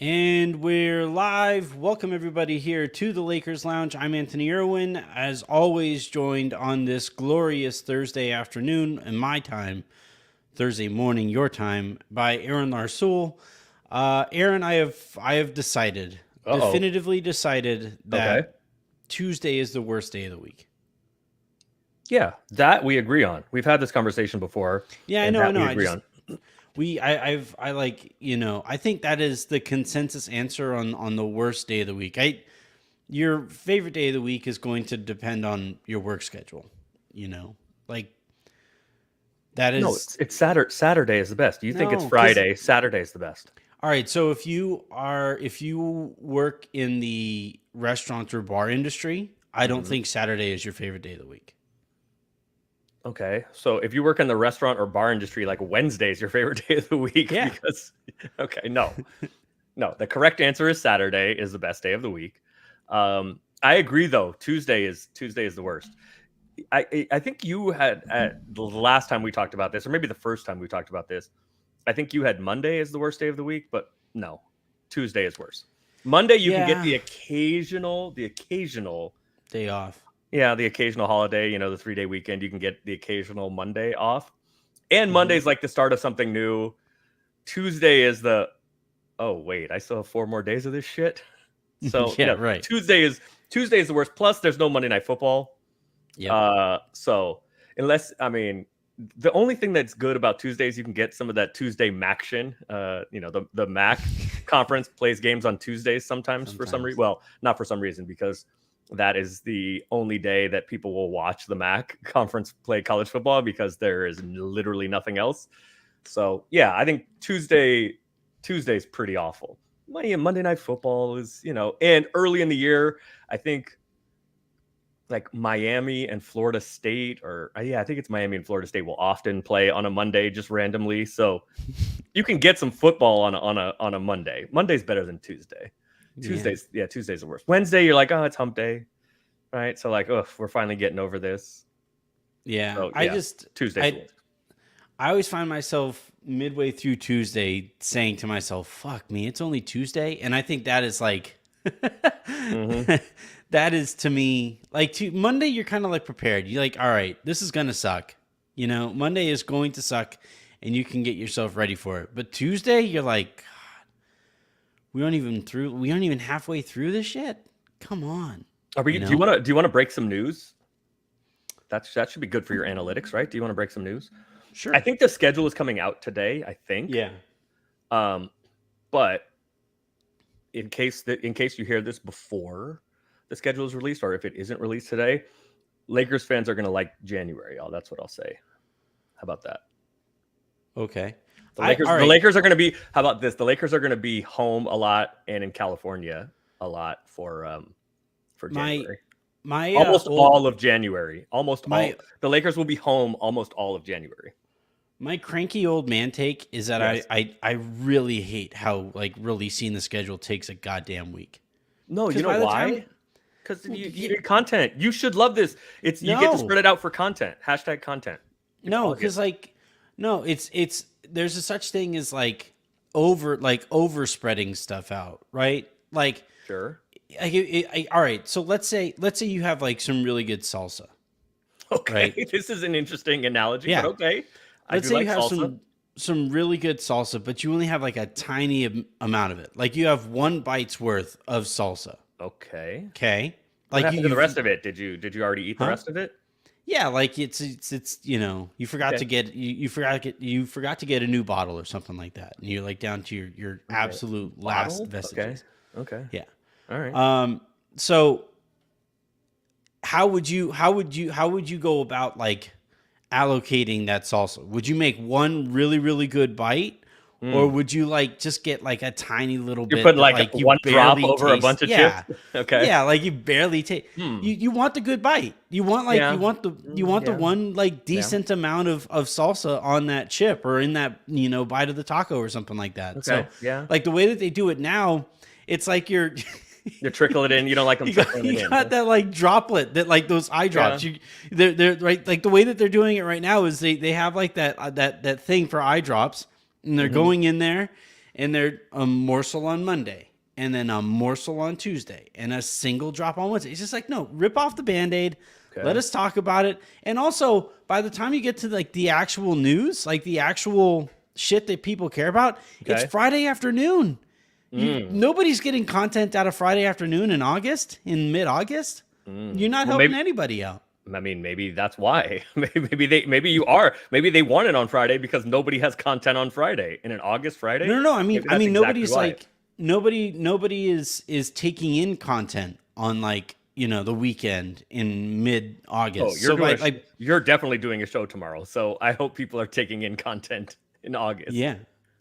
And we're live. Welcome everybody here to the Lakers Lounge. I'm Anthony Irwin, as always, joined on this glorious Thursday afternoon in my time, Thursday morning your time, by Aaron Larsoul. Aaron, I have decided, Uh-oh. definitively decided Okay. that Tuesday is the worst day of the week. Yeah, that we agree on. We've had this conversation before, Yeah, I and know, I that know. we I agree just on. I think that is the consensus answer on the worst day of the week. Your favorite day of the week is going to depend on your work schedule. You know, like that No, is it's Saturday is the best. You think it's no, because Friday, Saturday is the best. all right. So if you work in the restaurant or bar industry, I don't Mhm. think Saturday is your favorite day of the week. Okay. So if you work in the restaurant or bar industry, like Wednesday is your favorite day of the week Yeah. because okay, no. No, the correct answer is Saturday is the best day of the week. I agree though. Tuesday is the worst. I think you had at the last time we talked about this, or maybe the first time we talked about this. I think you had Monday as the worst day of the week, but no, Tuesday is worse. Monday you can get Yeah. the occasional, Day off. yeah, the occasional holiday. You know, the 3-day weekend. You can get the occasional Monday off, and Hmm. Monday's like the start of something new. Tuesday is the oh wait, I still have 4 more days of this shit. So Yeah. yeah, Right. Tuesday is the worst. Plus, there's no Monday Night Football. Yep. So unless I mean, the only thing that's good about Tuesdays, you can get some of that Tuesday Maction. The Mac conference plays games on Tuesdays sometimes for some reason. Sometimes. Well, not for some reason because that is the only day that people will watch the Mac conference play college football because there is literally nothing else. So yeah, I think Tuesday's pretty awful. Monday Night Football is, and early in the year, I think like Miami and Florida State, or yeah, I think it's Miami and Florida State will often play on a Monday just randomly. So you can get some football on a Monday. Monday's better than Tuesday. Yeah. Tuesday's the worst. Wednesday, you're like, oh, it's hump day, right? So like, oh, we're finally getting over this. Yeah. So yeah, Tuesday's the I worst. I always find myself midway through Tuesday saying to myself, fuck me, it's only Tuesday. And I think that is like, Mm-hmm. that is to me, like Monday, you're kind of like prepared. You're like, all right, this is going to suck. You know, Monday is going to suck and you can get yourself ready for it. But Tuesday, you're like, God, we aren't even halfway through this shit. Come on. Are we? You Do you know? want to break some news? That should be good for your analytics, right? Do you want to break some news? I Sure. think the schedule is coming out today. I think. Yeah. But in case you hear this before the schedule is released, or if it isn't released today, Lakers fans are going to like January. Oh, that's what I'll say. How about that? Okay. The All right. Lakers are going to be. How about this? The Lakers are going to be home a lot and in California a lot for My, January. my, Almost old, all of January. Almost all. my, The Lakers will be home almost all of January. My cranky old man take is that Yes. I really hate how like releasing the schedule takes a goddamn week. No, you Because know by the why? time Because well, you yeah, get content. You should love this. You get to no spread it out for content. Hashtag content. It's no all good. because like no it's there's a such thing as over spreading stuff out, right? Sure. All right, so let's say you have like some really good salsa, right? Okay. This is an interesting analogy, but Yeah, okay. I let's do say you like have salsa. some really good salsa, but you only have like a tiny amount of it. Like you have one bite's worth of salsa. Okay. Okay. What Like happened to the you rest of it? Did you already eat the huh? rest of it? Yeah, like it's you forgot to Okay. get you forgot to get a new bottle or something like that. And you're like down to your Okay. absolute last Bottle? Okay. vestiges. Okay. Yeah. All right. So how would you go about like allocating that salsa? Would you make one really really good bite? Or Mm. would you like just get like a tiny little You're bit putting that like like you one drop barely over a taste? bunch of chips? Yeah. Okay. Yeah, like you barely take Hmm. you want the good bite. You want like Yeah. you want the Yeah. one like Yeah. decent amount of salsa on that chip or in that, bite of the taco or something like that. So Okay. Yeah. like the way that they do it now, it's like you're You trickle it in. You don't like them you got, trickling it you in. got that like droplet that like those eye Yeah. drops. They're right like the way that they're doing it right now is they have like that thing for eye drops and they're Mhm. going in there and they're a morsel on Monday, and then a morsel on Tuesday, and a single drop on Wednesday. It's just like, no, rip off the Band-Aid. Okay. Let us talk about it. And also, by the time you get to like the actual news, like the actual shit that people care about, it's Friday afternoon. Nobody's getting content out of Friday afternoon in August, in mid-August. You're not helping anybody out. I mean, maybe that's why. Maybe you are. Maybe they want it on Friday because nobody has content on Friday. And in August, Friday. No. I mean, exactly nobody's why. like nobody is taking in content on like the weekend in mid-August. Oh, you're definitely doing a show tomorrow. So I hope people are taking in content in August. Yeah.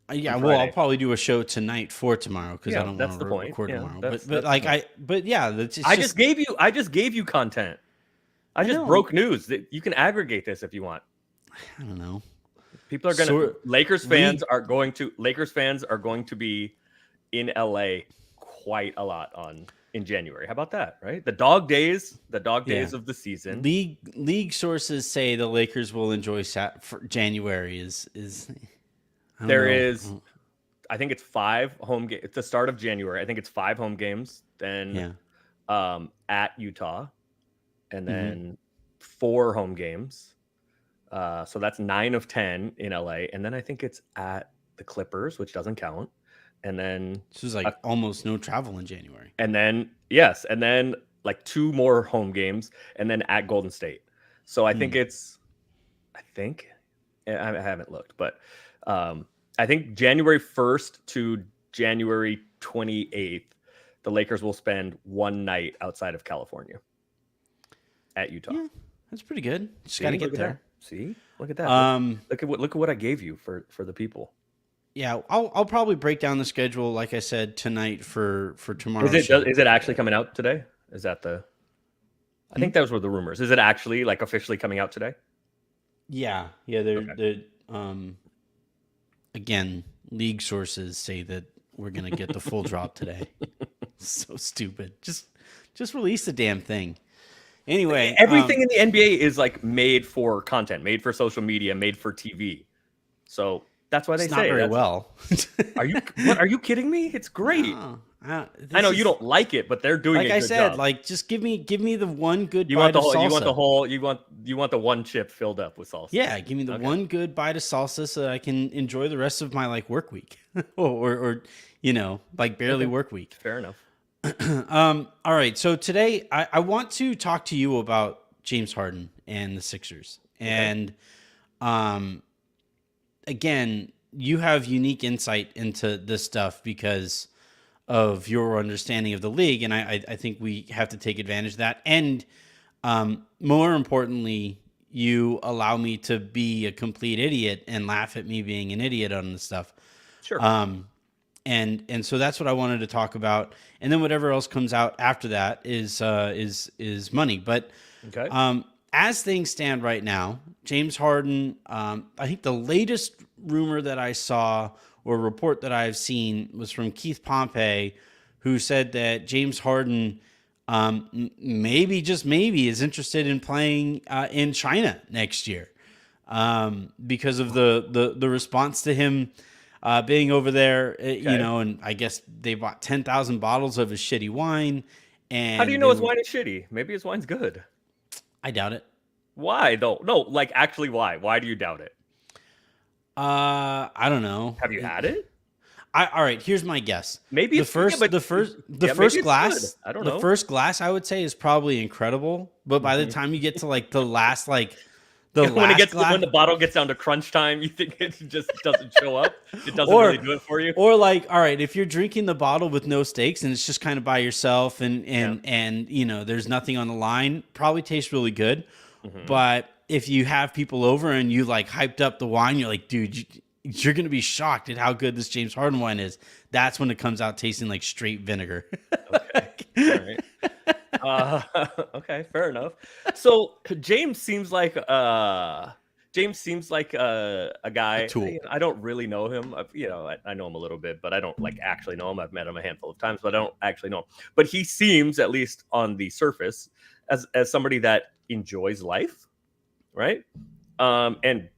Well, I'll probably do a show tonight for tomorrow because I don't want to record tomorrow. I just gave you content. I just broke news that you can aggregate this if you want. I don't know. People are Lakers fans are going to be in LA quite a lot in January. How about that? Right, the dog days of the season. League sources say the Lakers will enjoy January. I think it's 5 home games. It's the start of January. I think it's 5 home games. Then at Utah. And then 4 home games. So that's 9 of 10 in LA. And then I think it's at the Clippers, which doesn't count. And then this is like almost no travel in January. And then like 2 more home games and then at Golden State. So I think I haven't looked, but I think January 1st to January 28th, the Lakers will spend 1 night outside of California. At Utah. Yeah, that's pretty good. Just got to get there. See, look at that. Look at what I gave you for the people. Yeah, I'll probably break down the schedule, like I said, tonight for tomorrow. Is it actually coming out today? Is that I think those were the rumors. Is it actually like officially coming out today? Yeah. They're again, league sources say that we're gonna get the full drop today. So stupid. Just release the damn thing. Anyway, everything in the NBA is like made for content, made for social media, made for TV. So that's why they say not very well. Are you kidding me? It's great. No, I know you don't like it, but they're doing like a good I said, job. like just give me the one good you bite want the of whole, salsa. you want the one chip filled up with salsa. Yeah, give me the one good bite of salsa so that I can enjoy the rest of my like work week or like barely work week. Fair enough. All right. So today I want to talk to you about James Harden and the Sixers. And again, you have unique insight into this stuff because of your understanding of the league. And I think we have to take advantage of that. And more importantly, you allow me to be a complete idiot and laugh at me being an idiot on this stuff. Sure. And so that's what I wanted to talk about, and then whatever else comes out after that is money. But as things stand right now, James Harden, I think the latest rumor that I saw or report that I've seen was from Keith Pompey, who said that James Harden maybe just maybe is interested in playing in China next year because of the response to him. Being over there, and I guess they bought 10,000 bottles of his shitty wine. And how do you know his wine is shitty? Maybe his wine's good. I doubt it. Why though? No, like actually, why? Why do you doubt it? I don't know. Have you had it? All right. Here's my guess. Maybe the first glass. I don't know. The first glass, I would say, is probably incredible. But by the time you get to like the last when the bottle gets down to crunch time, you think it just doesn't show up. It doesn't really do it for you. Or like, all right, if you're drinking the bottle with no stakes and it's just kind of by yourself and there's nothing on the line, probably tastes really good. Mm-hmm. But if you have people over and you like hyped up the wine, you're like, dude, you're gonna be shocked at how good this James Harden wine is. That's when it comes out tasting like straight vinegar. Okay. All right. Okay, fair enough. So James seems like a guy. A tool. I don't really know him. I know him a little bit, but I don't like actually know him. I've met him a handful of times, but I don't actually know him. But he seems, at least on the surface, as somebody that enjoys life, right? And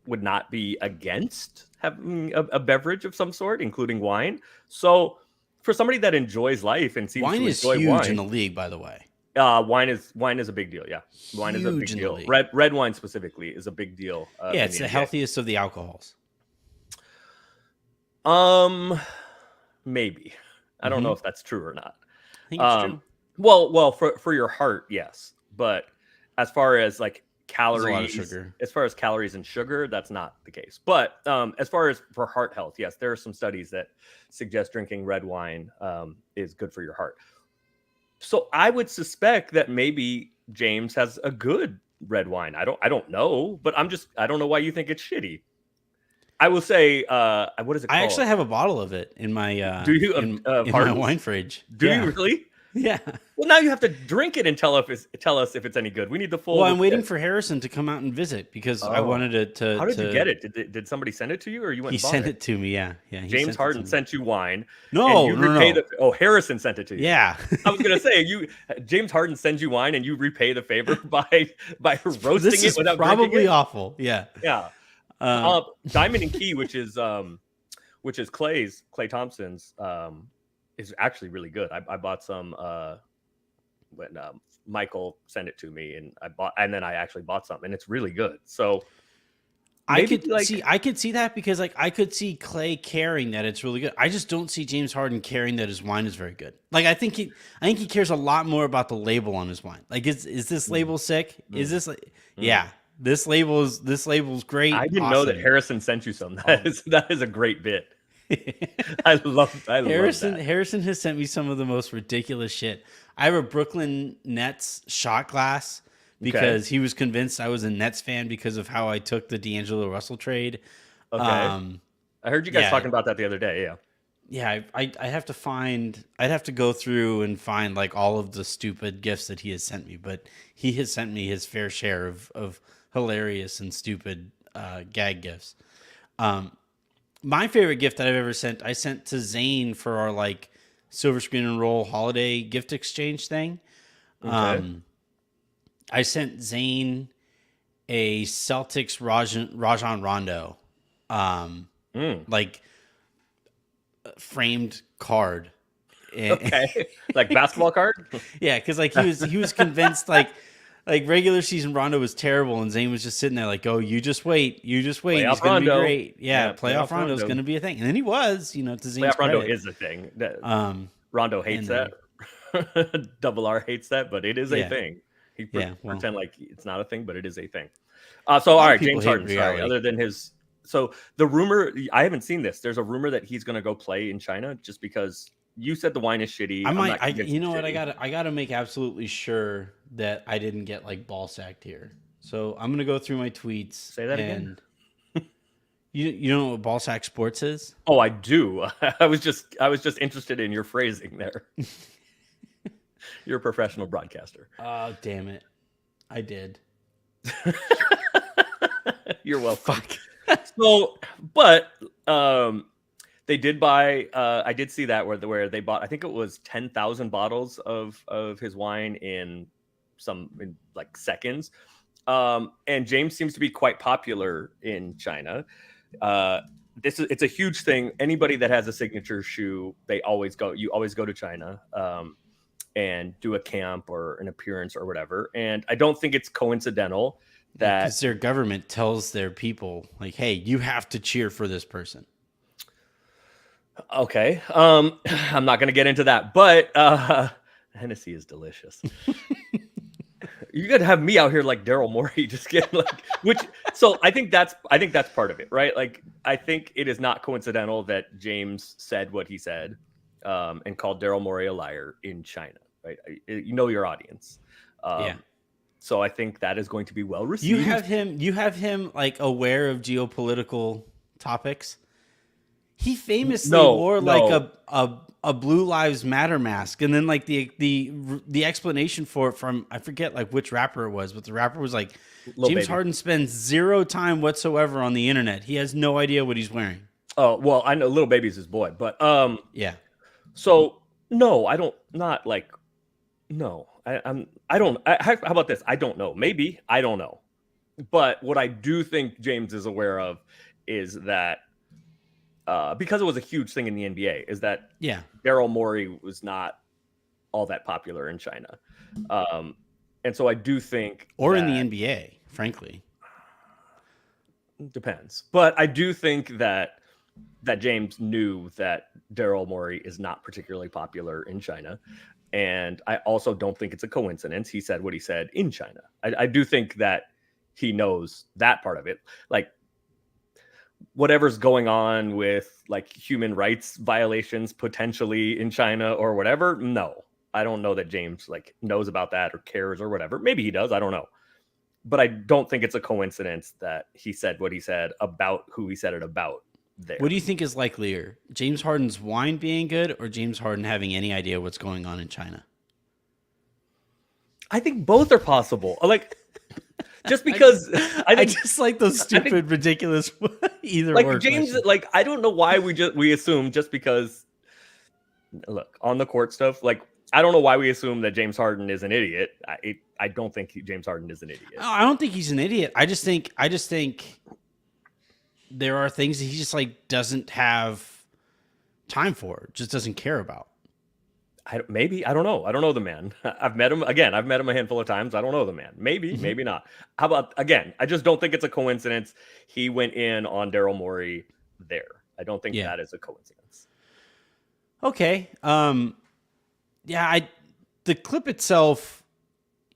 would not be against having a beverage of some sort, including wine. So for somebody that enjoys life and seems Wine to is enjoy huge in wine, the league, by the way. wine is a big deal. Yeah, wine is a Huge big in the deal. league. Red wine specifically is a big deal. Yeah, in it's the NBA. healthiest of the alcohols. Maybe. I don't know if that's true or not. I think it's true. Well, for your heart, yes, but as far as like There's a lot of calories, sugar. as far as calories and sugar, that's not the case. But as far as for heart health, yes, there are some studies that suggest drinking red wine is good for your heart. So I would suspect that maybe James has a good red wine. I don't know, but I don't know why you think it's shitty. I will say, what is it I called? actually have a bottle of it in my Do you in my Hardens? wine fridge. Do Yeah. you really? Yeah. Well, now you have to drink it and tell us if it's any good. We need the full. Well, I'm waiting for Harrison to come out and visit because I Oh. wanted to. How did you get it? Did somebody send it to you, or you went? He and bought sent it to me. Yeah, yeah. He James sent it Harden to me. sent you wine. No, and you repay no. Oh, Harrison sent it to you. Yeah. I was gonna say James Harden sends you wine and you repay the favor by roasting This it is without probably drinking it. awful. Yeah. Yeah. Diamond and Key, which is Klay Thompson's, is actually really good. I bought some when Michael sent it to me, and then I actually bought some, and it's really good. So I could see that because like I could see Clay caring that it's really good. I just don't see James Harden caring that his wine is very good. Like I think he cares a lot more about the label on his wine. Like is this label sick? Is this like yeah, this label's great. I didn't know that Harrison sent you some. That is a great bit. I love Harrison. that. Harrison has sent me some of the most ridiculous shit. I have a Brooklyn Nets shot glass because he was convinced I was a Nets fan because of how I took the D'Angelo Russell trade. Okay. I heard you guys talking about that the other day. Yeah. Yeah, I have to find. I'd have to go through and find like all of the stupid gifts that he has sent me, but he has sent me his fair share of hilarious and stupid gag gifts. My favorite gift that I've ever sent, I sent to Zane for our like Silver Screen and Roll holiday gift exchange thing. Okay. I sent Zane a Celtics Rajon Rondo, like framed card. Okay, like basketball card. Yeah, because like he was convinced like regular season Rondo was terrible, and Zane was just sitting there like, "Oh, you just wait, he's gonna be great." Yeah, playoff Rondo's gonna be a thing, and then he was, to Zane's playoff Rondo credit. is a thing. Rondo hates that. Double R hates that, but it is a thing. He pretend like it's not a thing, but it is a thing. So all right, James Harden. Sorry, other than his. So the rumor, I haven't seen this. There's a rumor that he's gonna go play in China just because. You said the wine is shitty. You know what? I gotta make absolutely sure that I didn't get like ball sacked here. So I'm gonna go through my tweets. Say that again. You know what ball sack sports is? Oh, I do. I was just interested in your phrasing there. You're a professional broadcaster. Oh, damn it! I did. You're welcome. Fuck. So, but they did buy. I did see that where they bought. I think it was 10,000 bottles of his wine in like seconds. And James seems to be quite popular in China. It's a huge thing. Anybody that has a signature shoe, you always go to China and do a camp or an appearance or whatever. And I don't think it's coincidental that because their government tells their people like, "Hey, you have to cheer for this person." Okay. I'm not going to get into that, but Hennessy is delicious. You got to have me out here like Daryl Morey, just getting so I think that's part of it, right? Like, I think it is not coincidental that James said what he said and called Daryl Morey a liar in China, right? You know your audience. So I think that is going to be well received. You have him like aware of geopolitical topics. He famously wore like a Blue Lives Matter mask, and then like the explanation for it from I forget like which rapper it was, but the rapper was like, James Harden spends zero time whatsoever on the internet. He has no idea what he's wearing. Oh well, I know Lil Baby's his boy, but yeah. So no, I don't. Not like no. I don't. How about this? I don't know. Maybe I don't know. But what I do think James is aware of is that because it was a huge thing in the NBA, is that Yeah. Daryl Morey was not all that popular in China. And so I do think Or that in the NBA, frankly. depends. But I do think that James knew that Daryl Morey is not particularly popular in China. And I also don't think it's a coincidence he said what he said in China. I do think that he knows that part of it. Like, whatever's going on with like human rights violations potentially in China or whatever, no. I don't know that James like knows about that or cares or whatever. Maybe he does, I don't know. But I don't think it's a coincidence that he said what he said about who he said it about there. What do you think is likelier? James Harden's wine being good or James Harden having any idea what's going on in China? I think both are possible. Like, just because I just like those stupid, ridiculous either like or James, questions. like I don't know why we assume just because look on the court stuff, like I don't know why we assume that James Harden is an idiot. I don't think James Harden is an idiot. I don't think he's an idiot. I just think there are things that he just like doesn't have time for, just doesn't care about. Maybe I don't know. I don't know the man. I've met him again. I've met him a handful of times. I don't know the man. Maybe, maybe not. How about again? I just don't think it's a coincidence. He went in on Daryl Morey there. I don't think that is a coincidence. Okay. Yeah. The clip itself,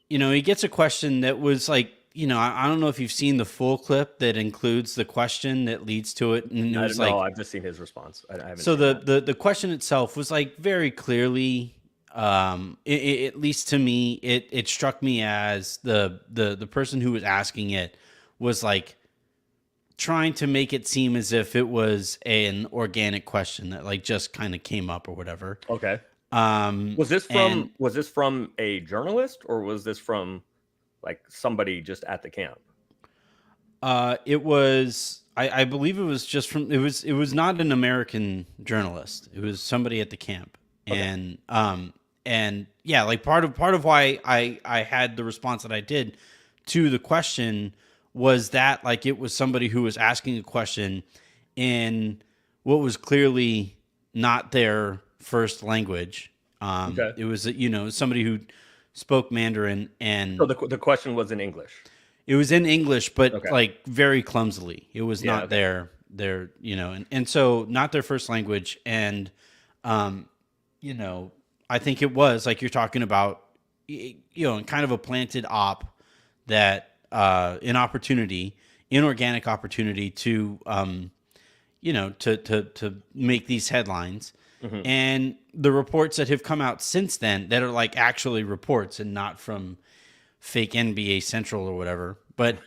he gets a question that was like, I don't know if you've seen the full clip that includes the question that leads to it. And it was I've just seen his response. I haven't. So the question itself was like very clearly, at least to me, it struck me as the person who was asking it was like trying to make it seem as if it was an organic question that like just kind of came up or whatever. Okay. Was this from a journalist or was this from like somebody just at the camp? It was, I believe it was just from, it was not an American journalist. It was somebody at the camp. Okay. And yeah, like part of why I had the response that I did to the question was that like, it was somebody who was asking a question in what was clearly not their first language. Okay. It was, somebody who spoke Mandarin, and so the question was in English. It was in English, but like very clumsily. It was not their and so not their first language. And I think it was like you're talking about, kind of a planted op that inorganic opportunity to to make these headlines. Mm-hmm. And the reports that have come out since then that are like actually reports and not from fake NBA Central or whatever. But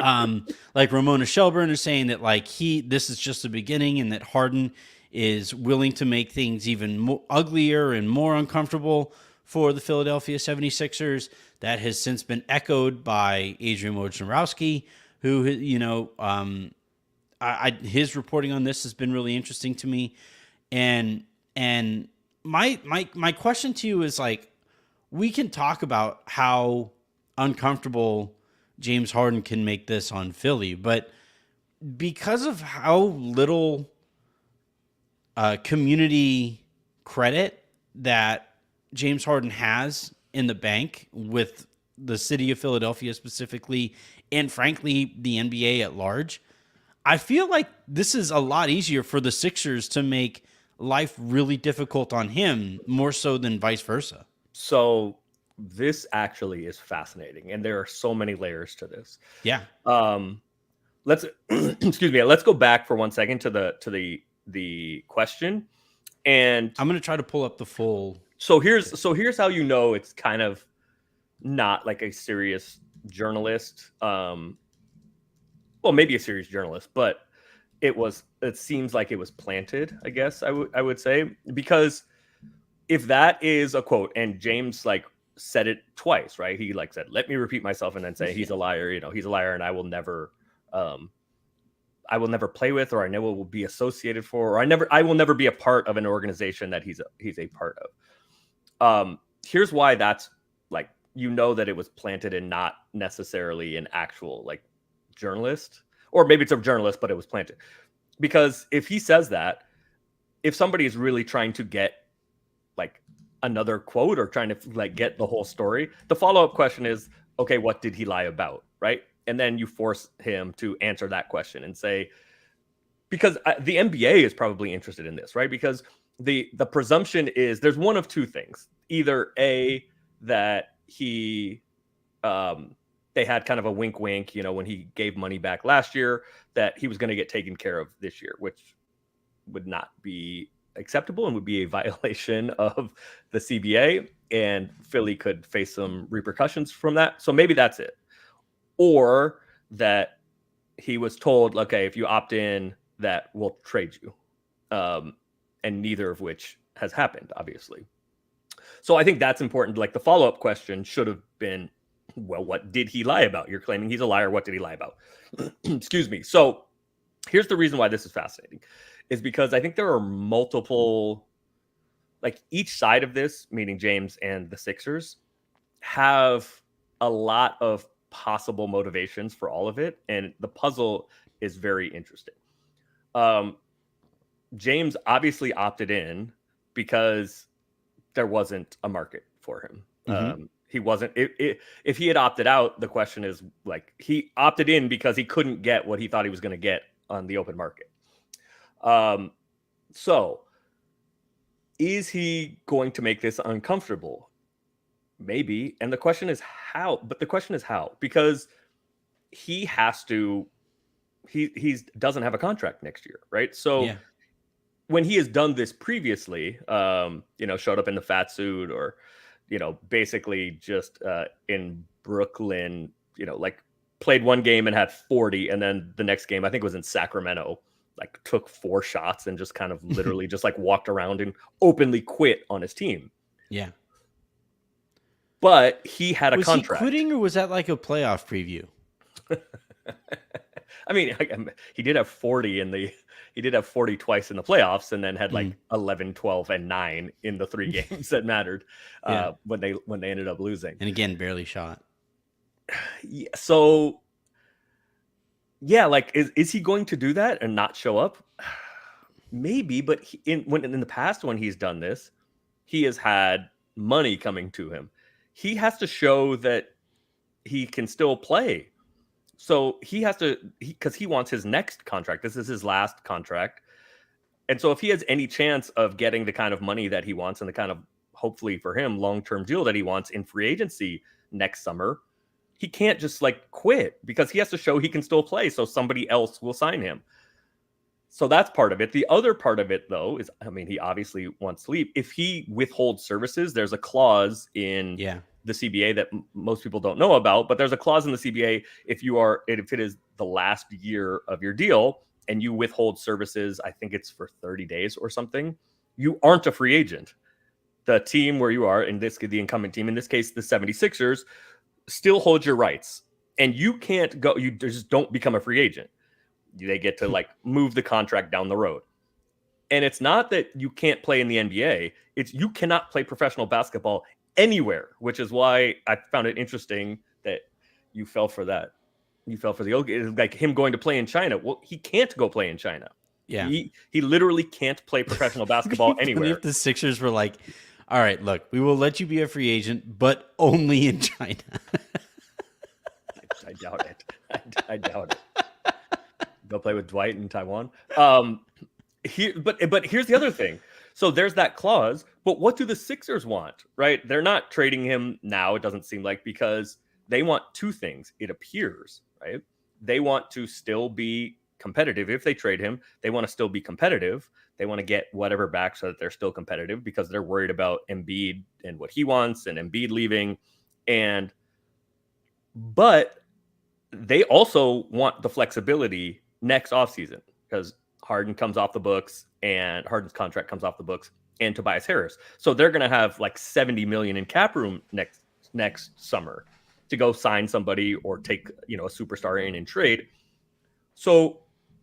like Ramona Shelburne is saying that like this is just the beginning and that Harden is willing to make things even more uglier and more uncomfortable for the Philadelphia 76ers. That has since been echoed by Adrian Wojnarowski, who, his reporting on this has been really interesting to me. And my question to you is like, we can talk about how uncomfortable James Harden can make this on Philly, but because of how little community credit that James Harden has in the bank with the city of Philadelphia specifically, and frankly, the NBA at large, I feel like this is a lot easier for the Sixers to make life really difficult on him, more so than vice versa. So this actually is fascinating, and there are so many layers to this. Yeah. Let's excuse me. Let's go back for 1 second to the question, and I'm going to try to pull up the full. So here's how it's kind of not like a serious journalist. Well, maybe a serious journalist, but it seems like it was planted, I guess I would say, because if that is a quote and James like said it twice, right? He like said, let me repeat myself and then say he's a liar, he's a liar and I will never play with, or I never will be associated for, or I will never be a part of an organization that he's a part of. Here's why that's like, that it was planted and not necessarily an actual like journalist, or maybe it's a journalist, but it was planted. Because if he says that, if somebody is really trying to get like another quote or trying to like get the whole story, the follow-up question is, okay, what did he lie about, right? And then you force him to answer that question and say, because the NBA is probably interested in this, right? Because the presumption is there's one of two things: either A, that he they had kind of a wink wink, when he gave money back last year, that he was going to get taken care of this year, which would not be acceptable and would be a violation of the CBA, and Philly could face some repercussions from that. So maybe that's it. Or that he was told, okay, if you opt in, that we'll trade you. And neither of which has happened, obviously. So I think that's important. Like the follow-up question should have been, well, what did he lie about? You're claiming he's a liar. What did he lie about? Excuse me. So here's the reason why this is fascinating, is because I think there are multiple, like each side of this, meaning James and the Sixers, have a lot of possible motivations for all of it. And the puzzle is very interesting. James obviously opted in because there wasn't a market for him. Mm-hmm. He wasn't. If he had opted out, the question is like he opted in because he couldn't get what he thought he was going to get on the open market. So is he going to make this uncomfortable? Maybe. And the question is how. But the question is how, because he has to. He doesn't have a contract next year, right? So. Yeah. When he has done this previously, showed up in the fat suit or, basically just in Brooklyn, like played one game and had 40. And then the next game, I think it was in Sacramento, like took 4 shots and just kind of literally just like walked around and openly quit on his team. Yeah. But he had a contract. Was he quitting or was that like a playoff preview? I mean, he did have 40 he did have 40 twice in the playoffs, and then had like 11, 12, and 9 in the 3 games that mattered when they ended up losing. And again, barely shot. Yeah, so yeah, like is he going to do that and not show up? Maybe, but in the past when he's done this, he has had money coming to him. He has to show that he can still play. So he has to, because he wants his next contract. This is his last contract. And so if he has any chance of getting the kind of money that he wants and the kind of, hopefully for him, long-term deal that he wants in free agency next summer, he can't just like quit, because he has to show he can still play. So somebody else will sign him. So that's part of it. The other part of it, though, is, I mean, he obviously wants to leave. If he withholds services, there's a clause in the CBA that most people don't know about, but there's a clause in the CBA if it is the last year of your deal and you withhold services, I think it's for 30 days or something, you aren't a free agent. The team where you are, the incumbent team, in this case, the 76ers, still holds your rights, and you can't go, you just don't become a free agent. They get to like move the contract down the road. And it's not that you can't play in the NBA. It's you cannot play professional basketball anywhere, which is why I found it interesting that you fell for that. You fell for the old, like him going to play in China. Well, he can't go play in China. Yeah. He literally can't play professional basketball anywhere. If the Sixers were like, all right, look, we will let you be a free agent, but only in China. I doubt it. I doubt it. Go play with Dwight in Taiwan. But here's the other thing. So there's that clause, but what do the Sixers want, right? They're not trading him now, it doesn't seem like, because they want 2 things, it appears, right? They want to still be competitive. If they trade him, they want to still be competitive. They want to get whatever back so that they're still competitive, because they're worried about Embiid and what he wants and Embiid leaving. But they also want the flexibility next offseason, because Harden's contract comes off the books, and Tobias Harris. So they're going to have like $70 million in cap room next summer to go sign somebody or take, a superstar in and trade. So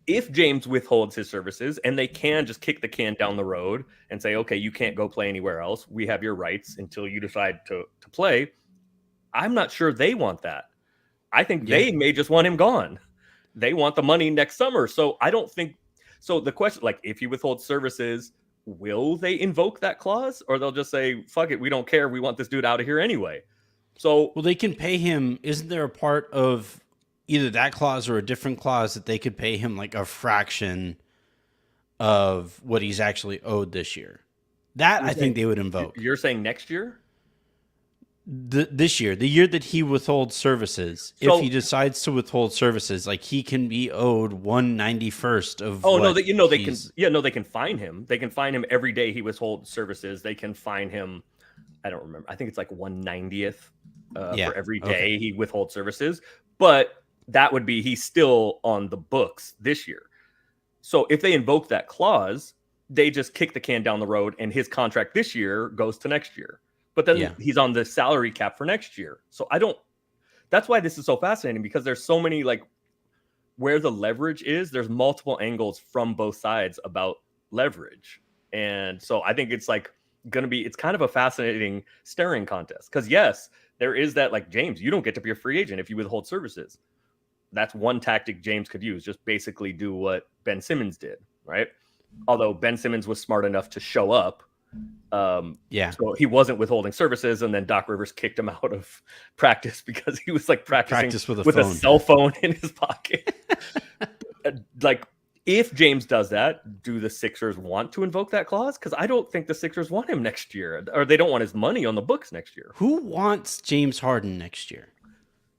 if James withholds his services, and they can just kick the can down the road and say, okay, you can't go play anywhere else, we have your rights until you decide to play, I'm not sure they want that. I think they may just want him gone. They want the money next summer. So I don't think So the question, like, if he withholds services, will they invoke that clause, or they'll just say, "Fuck it, we don't care. We want this dude out of here anyway." So, Well, they can pay him. Isn't there a part of either that clause or a different clause that they could pay him like a fraction of what he's actually owed this year? That I think they would invoke. you're saying next year? This year, the year that he withholds services, So- if he decides to withhold services, like he can be owed 191st of. Oh no, what they can. he's- Yeah, no, they can fine him. They can fine him every day he withholds services. They can fine him. I don't remember. I think it's like 1/90th for every day he withholds services. But that would be he's still on the books this year. So if they invoke that clause, they just kick the can down the road, and his contract this year goes to next year. But then he's on the salary cap for next year. So I don't. That's why this is so fascinating, because there's so many, like, where the leverage is. There's multiple angles from both sides about leverage, and so I think it's like going to be. It's kind of a fascinating staring contest, because yes, there is that, like, James, you don't get to be a free agent if you withhold services. That's one tactic James could use. Just basically do what Ben Simmons did, right? Although Ben Simmons was smart enough to show up. So he wasn't withholding services, and then Doc Rivers kicked him out of practice because he was like practicing with a cell phone in his pocket. Like, if James does that, do the Sixers want to invoke that clause? Because I don't think the Sixers want him next year, or they don't want his money on the books next year. Who wants James Harden next year?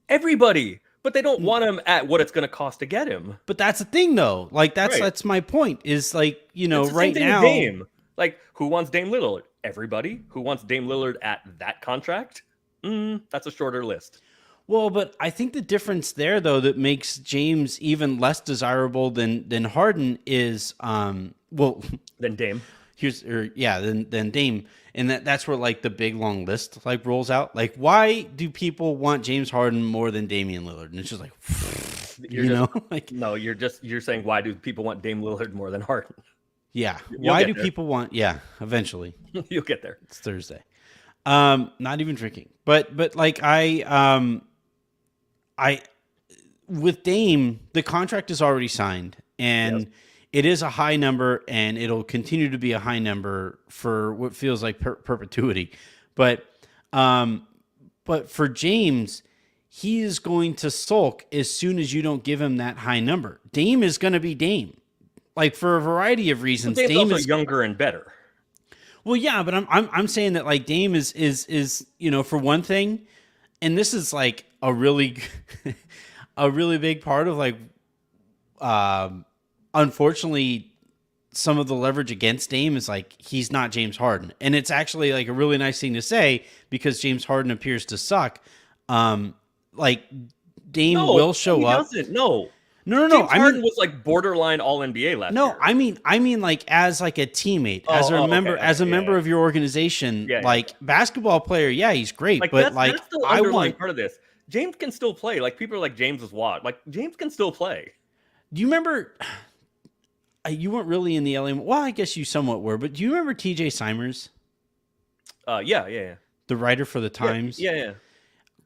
Everybody. But they don't want him at what it's going to cost to get him. But that's the thing, though. Like, that's my point. Is like, right now. Dame. Like, who wants Dame Lillard? Everybody. Who wants Dame Lillard at that contract? That's a shorter list. Well, but I think the difference there, though, that makes James even less desirable than Harden is, than Dame. Than Dame, and that's where, like, the big long list, like, rolls out. Like, why do people want James Harden more than Damian Lillard? And it's just like, you're saying, why do people want Dame Lillard more than Harden? Yeah. Why do people want? Yeah, eventually. You'll get there. It's Thursday. Not even drinking, but like I with Dame, the contract is already signed, and it is a high number, and it'll continue to be a high number for what feels like perpetuity. But for James, he is going to sulk as soon as you don't give him that high number. Dame is going to be Dame. Like, for a variety of reasons, Dame's also younger and better. Well, yeah, but I'm saying that, like, Dame is for one thing, and this is like a really big part of, like, unfortunately, some of the leverage against Dame is, like, he's not James Harden, and it's actually, like, a really nice thing to say, because James Harden appears to suck. Like, Dame will show up. He doesn't. No. James Harden was like borderline All NBA last year. No, I mean, like, as like a teammate, as a member of your organization, basketball player. Yeah, he's great, but that's the underlying part of this. James can still play. Like, people are like, James is what? Like, James can still play. Do you remember? You weren't really in the LA. Well, I guess you somewhat were, but do you remember TJ Simers? Yeah. The writer for the Times. Yeah.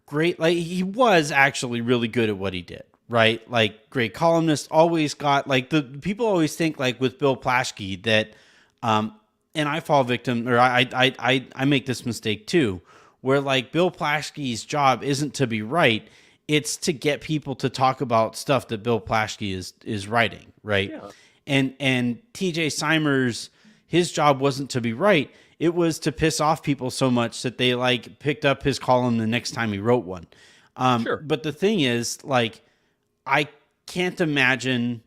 Great. Like, he was actually really good at what he did. Right, like, great columnist. Always got, like, the people always think, like, with Bill Plaschke that, and I fall victim, or I make this mistake too, where, like, Bill Plaschke's job isn't to be right, it's to get people to talk about stuff that Bill Plaschke is writing, right? Yeah. And TJ Simers, his job wasn't to be right; it was to piss off people so much that they, like, picked up his column the next time he wrote one. Sure. But the thing is, like, I can't imagine,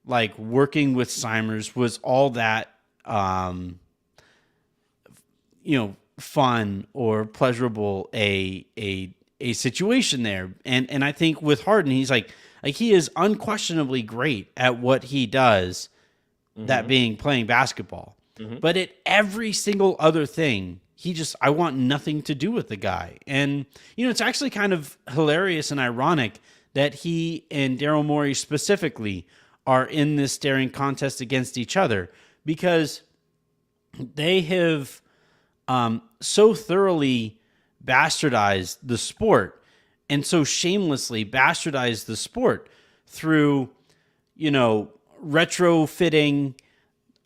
like, working with Simers was all that, fun or pleasurable a situation there. And I think with Harden, he's like he is unquestionably great at what he does, that being playing basketball. But at every single other thing, I want nothing to do with the guy. And, it's actually kind of hilarious and ironic that he and Daryl Morey specifically are in this staring contest against each other, because they have so thoroughly bastardized the sport, and so shamelessly bastardized the sport through, retrofitting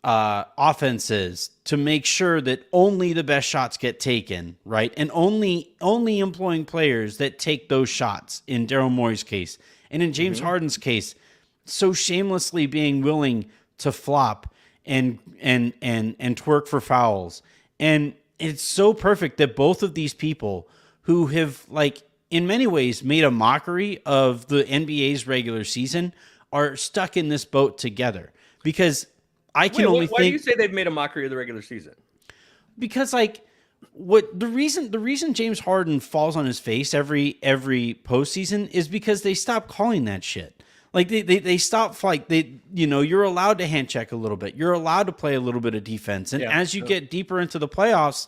offenses to make sure that only the best shots get taken, right? And only employing players that take those shots in Daryl Morey's case. And in James Harden's case, so shamelessly being willing to flop and twerk for fouls. And it's so perfect that both of these people who have, like, in many ways made a mockery of the NBA's regular season are stuck in this boat together. Because I can only think... Why do you say they've made a mockery of the regular season? Because, like, the reason James Harden falls on his face every postseason is because they stop calling that shit. Like, they stop, like, you're allowed to hand check a little bit. You're allowed to play a little bit of defense. And as you get deeper into the playoffs,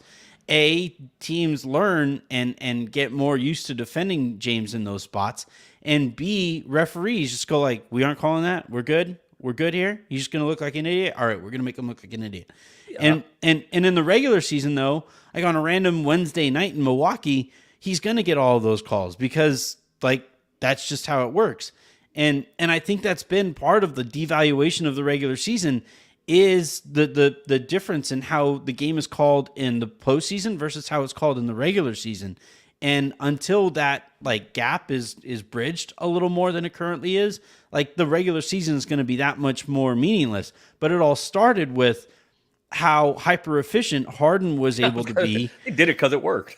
teams learn and get more used to defending James in those spots. And B, referees just go like, we aren't calling that. We're good. We're good here. He's just going to look like an idiot. All right, we're going to make him look like an idiot. Yeah. And in the regular season, though, like on a random Wednesday night in Milwaukee, he's going to get all of those calls because, like, that's just how it works. And I think that's been part of the devaluation of the regular season is the difference in how the game is called in the postseason versus how it's called in the regular season. And until that, like, gap is bridged a little more than it currently is, like, the regular season is going to be that much more meaningless. But it all started with how hyper efficient Harden was able to be. He did it because it worked.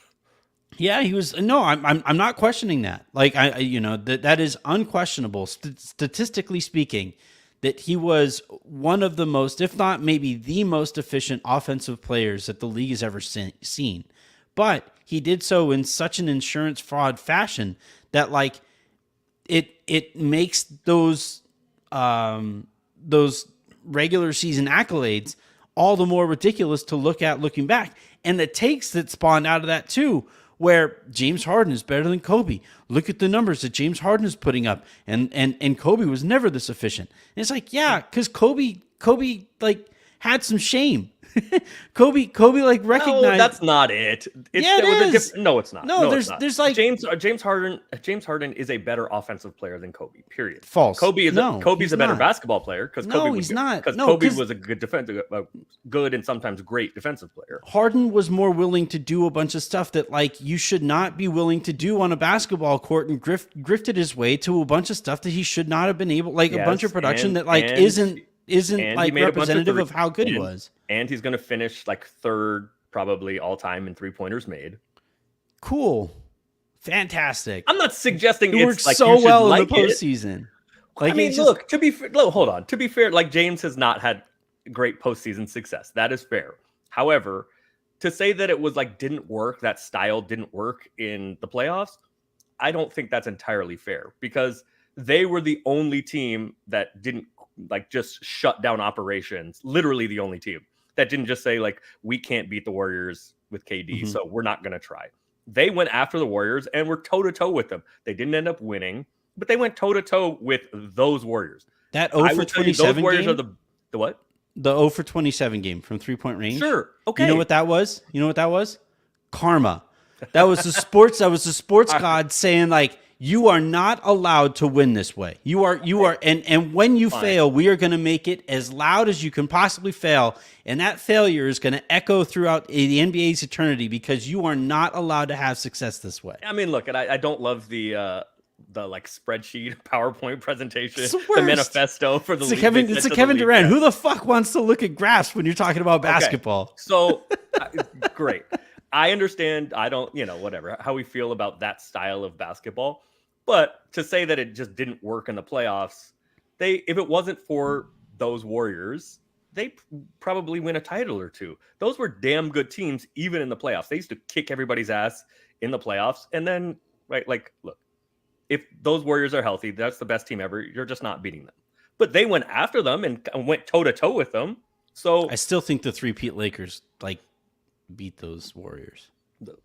Yeah, he was. No, I'm not questioning that. Like, that is unquestionable, statistically speaking, that he was one of the most, if not maybe the most efficient offensive players that the league has ever seen. But he did so in such an insurance fraud fashion that, like, it makes those regular season accolades all the more ridiculous to look at looking back. And the takes that spawned out of that too, where James Harden is better than Kobe. Look at the numbers that James Harden is putting up. And Kobe was never this efficient. And it's like, yeah, because Kobe like had some shame. Kobe like recognized. No, that's not it. It is. No, it's not. No, there's like James Harden is a better offensive player than Kobe. Period. False. Kobe's a better basketball player because he's not. Because Kobe was a good good and sometimes great defensive player. Harden was more willing to do a bunch of stuff that, like, you should not be willing to do on a basketball court, and grifted his way to a bunch of stuff that he should not have been able, like, a bunch of production that, like, isn't like representative of how good he was. And he's going to finish like third, probably all time in 3-pointers made. Cool. Fantastic. I'm not suggesting it works like so well in the postseason. Like, I mean, look, hold on. To be fair, like, James has not had great postseason success. That is fair. However, to say that it was like didn't work, that style didn't work in the playoffs, I don't think that's entirely fair because they were the only team that didn't, like, just shut down operations. Literally the only team that didn't just say, like, we can't beat the Warriors with KD, so we're not going to try. They went after the Warriors and were toe-to-toe with them. They didn't end up winning, but they went toe-to-toe with those Warriors. That 0 for 27 those Warriors game? Are the what? The 0 for 27 game from three-point range? Sure. Okay. You know what that was? Karma. That was the sports god saying, like, you are not allowed to win this way. You are, and when you fail, we are going to make it as loud as you can possibly fail. And that failure is going to echo throughout the NBA's eternity because you are not allowed to have success this way. I mean, look, and I don't love the like spreadsheet PowerPoint presentation, the manifesto for the league. It's a Kevin Durant. Who the fuck wants to look at graphs when you're talking about basketball? Okay. So great. I understand. I don't, whatever, how we feel about that style of basketball. But to say that it just didn't work in the playoffs, if it wasn't for those Warriors, they probably win a title or two. Those were damn good teams, even in the playoffs. They used to kick everybody's ass in the playoffs. And then, right, like, look, if those Warriors are healthy, that's the best team ever. You're just not beating them. But they went after them and went toe-to-toe with them. So I still think the three-peat Lakers, like, beat those Warriors. The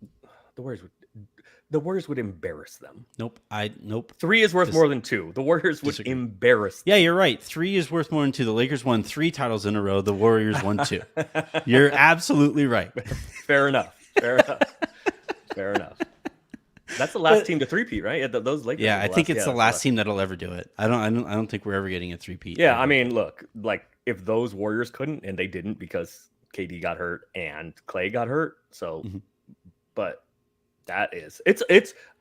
Warriors would embarrass them. Nope. 3 is worth more than 2. The Warriors would embarrass them. Yeah, you're right. 3 is worth more than 2. The Lakers won 3 titles in a row. The Warriors won 2. You're absolutely right. Fair enough. That's the last team to three-peat, right? Yeah, those Lakers. Yeah, are I think it's the that's last team that'll ever do it. I don't think we're ever getting a three-peat. Yeah, ever. I mean, look, like if those Warriors couldn't, and they didn't because KD got hurt and Clay got hurt, so, but that is it's.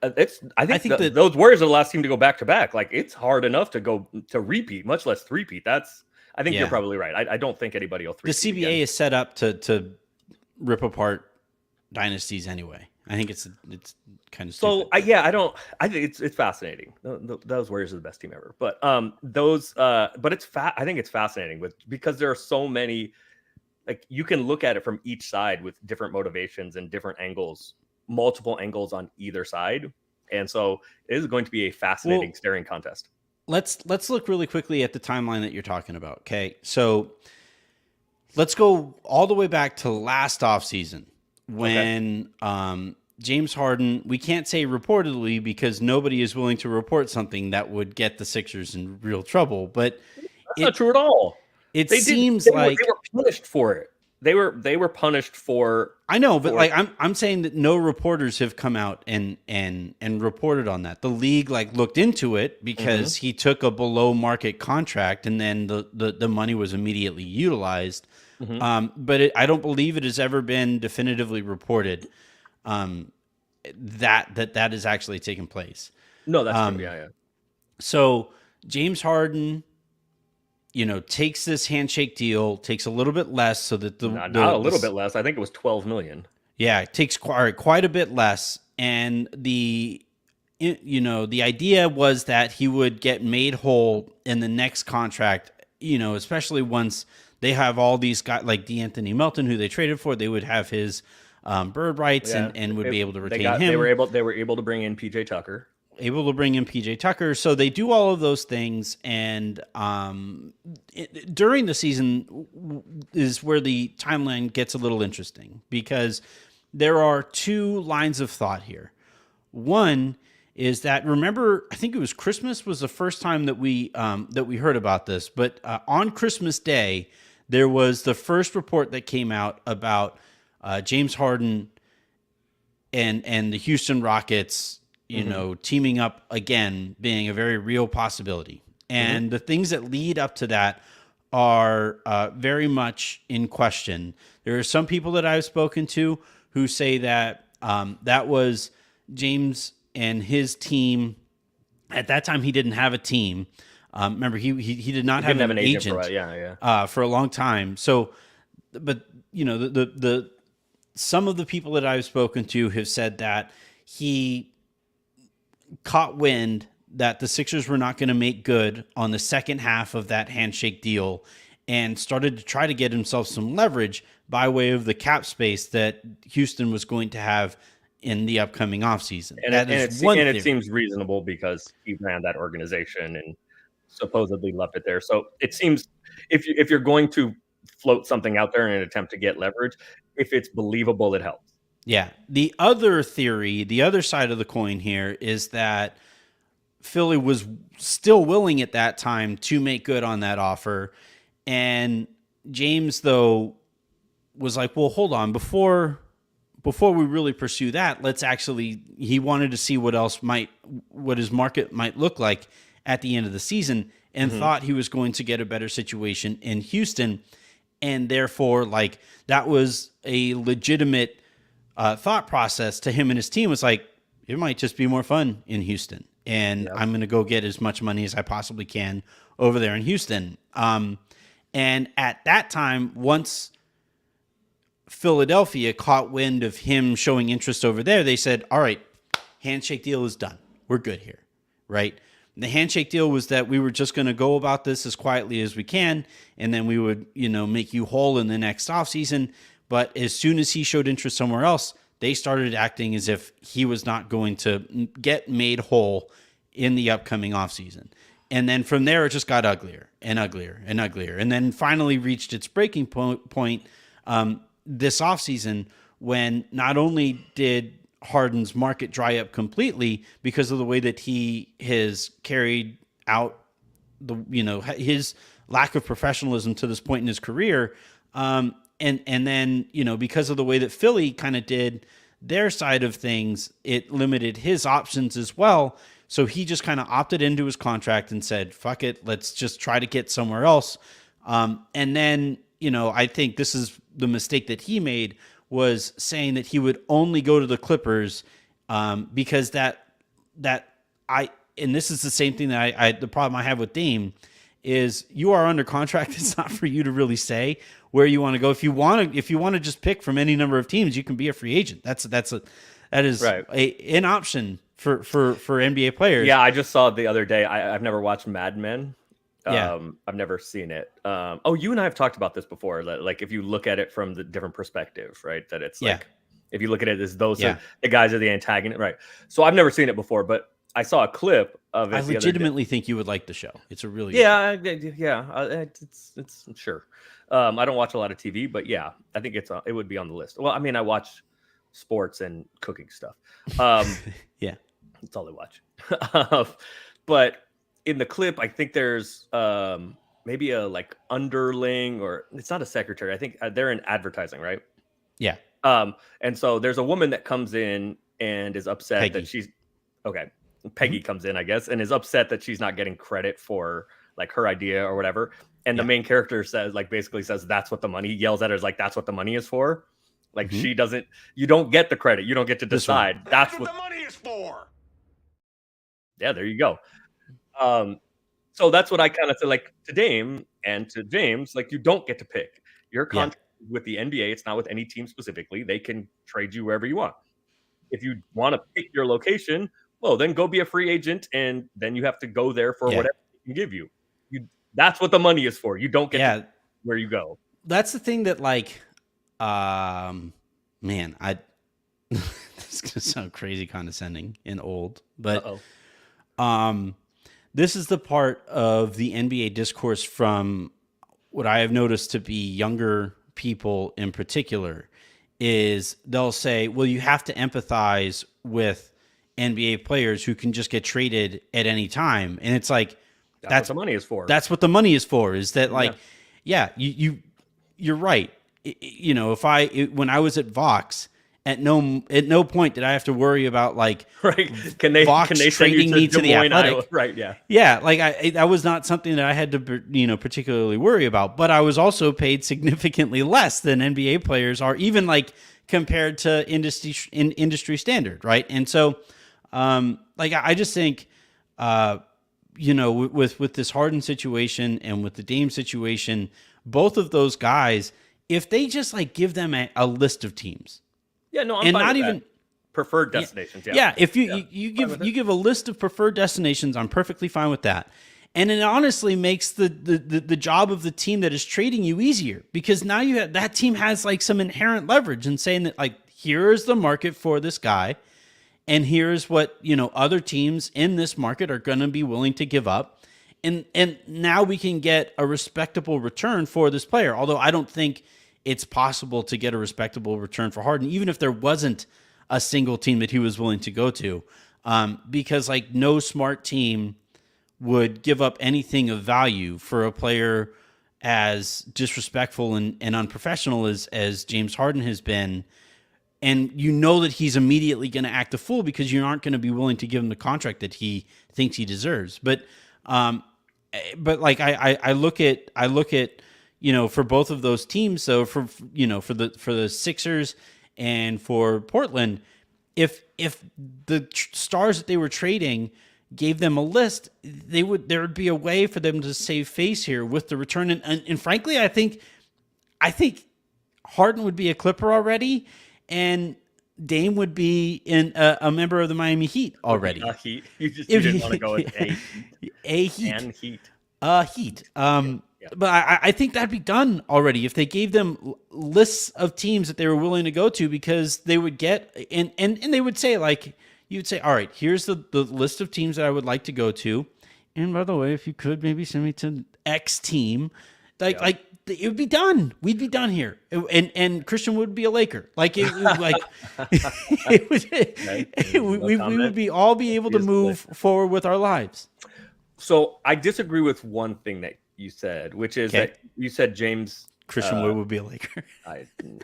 I think that those Warriors are the last team to go back to back. Like it's hard enough to go to repeat, much less three-peat. I think you're probably right. I don't think anybody will three-peat. The CBA is set up to rip apart dynasties anyway. I think it's kind of stupid. So I think it's fascinating. Those Warriors are the best team ever. But but I think it's fascinating because there are so many, like you can look at it from each side with different motivations and different angles, multiple angles on either side. And so it is going to be a fascinating staring contest. Let's look really quickly at the timeline that you're talking about. Okay. So let's go all the way back to last offseason when James Harden, we can't say reportedly because nobody is willing to report something that would get the Sixers in real trouble, but that's not true at all. Seems like they were punished for it. They were punished for. I know, but like I'm saying that no reporters have come out and reported on that. The league like looked into it because he took a below market contract and then the money was immediately utilized. But I don't believe it has ever been definitively reported that is actually taking place. No, that's true. Yeah. So James Harden, takes this handshake deal, takes a little bit less so that not a little bit less. I think it was $12 million. Yeah, it takes quite a bit less. And the idea was that he would get made whole in the next contract, especially once they have all these guys like D'Anthony Melton, who they traded for, they would have his bird rights and would be able to retain him. They were able to bring in PJ Tucker. So they do all of those things, and during the season is where the timeline gets a little interesting because there are two lines of thought here. One is that, remember, I think it was Christmas was the first time that we heard about this, but on Christmas Day there was the first report that came out about James Harden and the Houston Rockets, teaming up again being a very real possibility. And the things that lead up to that are very much in question. There are some people that I've spoken to who say that that was James and his team. At that time, he didn't have a team. Remember, he did not have an agent for a long time. So, but the some of the people that I've spoken to have said that he caught wind that the Sixers were not going to make good on the second half of that handshake deal and started to try to get himself some leverage by way of the cap space that Houston was going to have in the upcoming offseason. And it seems reasonable because he ran that organization and supposedly left it there. So it seems if you're going to float something out there in an attempt to get leverage, if it's believable, it helps. Yeah. The other theory, the other side of the coin here is that Philly was still willing at that time to make good on that offer. And James, though, was like, well, hold on, before we really pursue that, he wanted to see what his market might look like at the end of the season and thought he was going to get a better situation in Houston. And therefore, like, that was a legitimate thought process to him and his team. Was like, it might just be more fun in Houston. And I'm going to go get as much money as I possibly can over there in Houston. And at that time, once Philadelphia caught wind of him showing interest over there, they said, all right, handshake deal is done. We're good here, right? The handshake deal was that we were just going to go about this as quietly as we can, and then we would, make you whole in the next offseason. But as soon as he showed interest somewhere else, they started acting as if he was not going to get made whole in the upcoming offseason. And then from there, it just got uglier and uglier and uglier. And then finally reached its breaking point this offseason when not only did Harden's market dry up completely because of the way that he has carried out his lack of professionalism to this point in his career. And then, because of the way that Philly kind of did their side of things, it limited his options as well. So he just kind of opted into his contract and said, fuck it, let's just try to get somewhere else. And then, I think this is the mistake that he made, was saying that he would only go to the Clippers because and this is the same thing that the problem I have with Dame is you are under contract. It's not for you to really say where you want to go. If you want to just pick from any number of teams, you can be a free agent. That is Right. An option for NBA players. Yeah, I just saw it the other day. I've never watched Mad Men. Yeah. I've never seen it. You and I have talked about this before. Like if you look at it from the different perspectives, right? That it's like if you look at it as those are the guys are the antagonist, right? So I've never seen it before, but I saw a clip of it. I legitimately think you would like the show. It's a really it's sure. I don't watch a lot of TV, but yeah, I think it would be on the list. Well, I mean, I watch sports and cooking stuff. Yeah, that's all I watch. But in the clip, I think there's maybe a like underling, or it's not a secretary. I think they're in advertising, right? Yeah. And so there's a woman that comes in and is upset that she's okay. Peggy comes in, I guess, and is upset that she's not getting credit for like her idea or whatever. And the main character basically says, that's what the money, yells at her, is like, that's what the money is for. Like you don't get the credit. You don't get to decide. That's what the money is for. Yeah, there you go. So that's what I kind of said, like to Dame and to James, like you don't get to pick. Your contract with the NBA, it's not with any team specifically. They can trade you wherever you want. If you want to pick your location, well, then go be a free agent, and then you have to go there for whatever they can give you. That's what the money is for. You don't get to where you go. That's the thing that, like, man, this is gonna sound crazy condescending and old, but this is the part of the NBA discourse from what I have noticed to be younger people in particular, is they'll say, well, you have to empathize with NBA players who can just get traded at any time. And it's like, that's what the money is for. That's what the money is for, is that like, you're right. When I was at Vox, at no point did I have to worry about like, can they trading me to the Athletic? Iowa? Right. Yeah. Yeah. Like that was not something that I had to, particularly worry about, but I was also paid significantly less than NBA players are, even like compared to industry standard. Right. And so, I just think, with this Harden situation and with the Dame situation, both of those guys, if they just like give them a list of teams. Yeah, no, I'm fine not with even that. Preferred destinations. Yeah. If you give a list of preferred destinations, I'm perfectly fine with that. And it honestly makes the job of the team that is trading you easier, because now that team has like some inherent leverage in saying that like, here is the market for this guy, and here's what other teams in this market are going to be willing to give up, and now we can get a respectable return for this player. Although I don't think it's possible to get a respectable return for Harden, even if there wasn't a single team that he was willing to go to, because like no smart team would give up anything of value for a player as disrespectful and unprofessional as James Harden has been. And that he's immediately going to act a fool because you aren't going to be willing to give him the contract that he thinks he deserves. But like I look at for both of those teams. So for the Sixers and for Portland, if the stars that they were trading gave them a list, there would be a way for them to save face here with the return. And frankly, I think Harden would be a Clipper already, and Dame would be a member of the Miami Heat already. A Heat. You didn't want to go with a Heat. A Heat. And Heat. Heat. But I think that'd be done already if they gave them lists of teams that they were willing to go to, because they would get and they would say, like, you would say, all right, here's the list of teams that I would like to go to, and by the way, if you could maybe send me to X team, like it would be done. We'd be done here, and Christian would be a Laker. Like we would be able to move forward with our lives. So I disagree with one thing that you said, which is that you said James Christian Wood would be a Laker.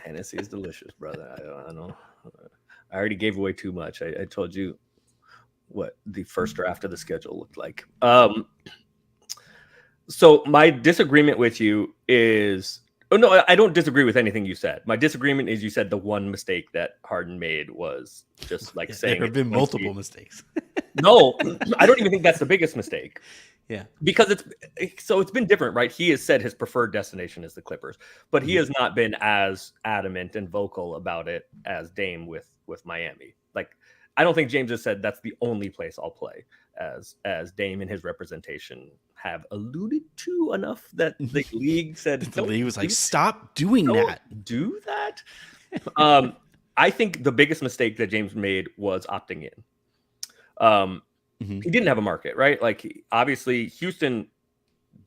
Hennessy is delicious, brother. I don't know. I already gave away too much. I told you what the first draft of the schedule looked like. So my disagreement with you is, oh no, I don't disagree with anything you said. My disagreement is you said the one mistake that Harden made was just like saying there have been multiple mistakes. No, I don't even think that's the biggest mistake. Yeah, because it's been different, right? He has said his preferred destination is the Clippers, but he has not been as adamant and vocal about it as Dame with Miami. Like, I don't think James has said that's the only place I'll play, as Dame and his representation have alluded to enough that the league said the league was like, stop doing that. Do that. I think the biggest mistake that James made was opting in. He didn't have a market, right? Like, obviously, Houston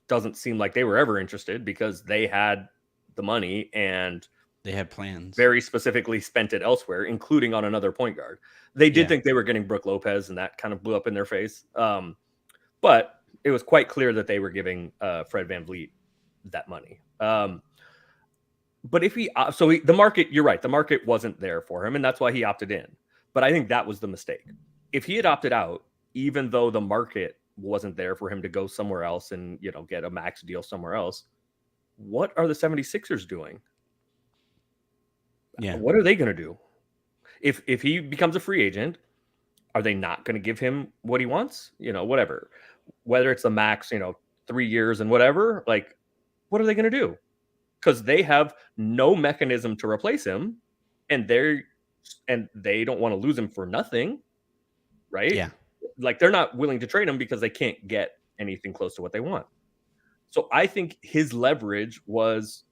doesn't seem like they were ever interested because they had the money and they had plans. Very specifically spent it elsewhere, including on another point guard. They did think they were getting Brook Lopez, and that kind of blew up in their face. But it was quite clear that they were giving Fred VanVleet that money. But if the market, you're right, the market wasn't there for him, and that's why he opted in. But I think that was the mistake. If he had opted out, even though the market wasn't there for him to go somewhere else and, get a max deal somewhere else, what are the 76ers doing? Yeah. What are they going to do? If he becomes a free agent, are they not going to give him what he wants? Whatever. Whether it's the max, 3 years and whatever, like, what are they going to do? Because they have no mechanism to replace him, and they don't want to lose him for nothing, right? Yeah. Like, they're not willing to trade him because they can't get anything close to what they want. So I think his leverage was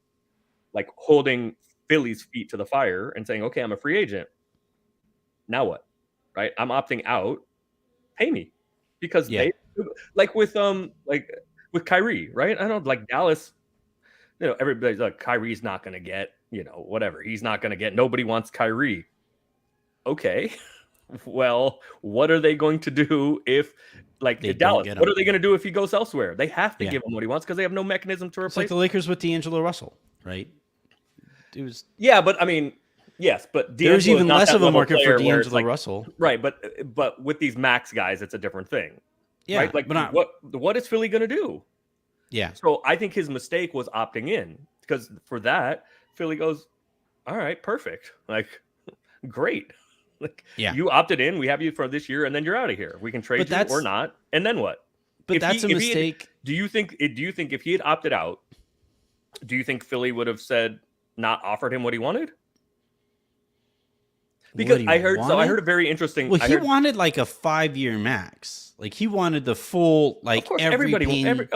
like holding Philly's feet to the fire and saying, okay, I'm a free agent. Now what? Right? I'm opting out. Pay me. Because they, like with Kyrie, right? I don't like Dallas, everybody's like, Kyrie's not going to get, whatever. He's not going to get, nobody wants Kyrie. Okay. Well, what are they going to do if, like, Dallas? What are they going to do if he goes elsewhere? They have to give him what he wants because they have no mechanism to replace. It's like the Lakers with D'Angelo Russell, right? It was. Yeah, but I mean, yes, but there's even less of a market for D'Angelo Russell, right? But with these max guys, it's a different thing. Yeah, right? Like, but what is Philly going to do? Yeah. So I think his mistake was opting in, because for that, Philly goes, all right, perfect, like, great. Like, you opted in, we have you for this year, and then you're out of here. We can trade you or not, and then what? But that's a mistake. Do you think if he had opted out, do you think Philly would have not offered him what he wanted? Because I heard a very interesting. Well, he wanted like a 5-year max. Like, he wanted the full, like, of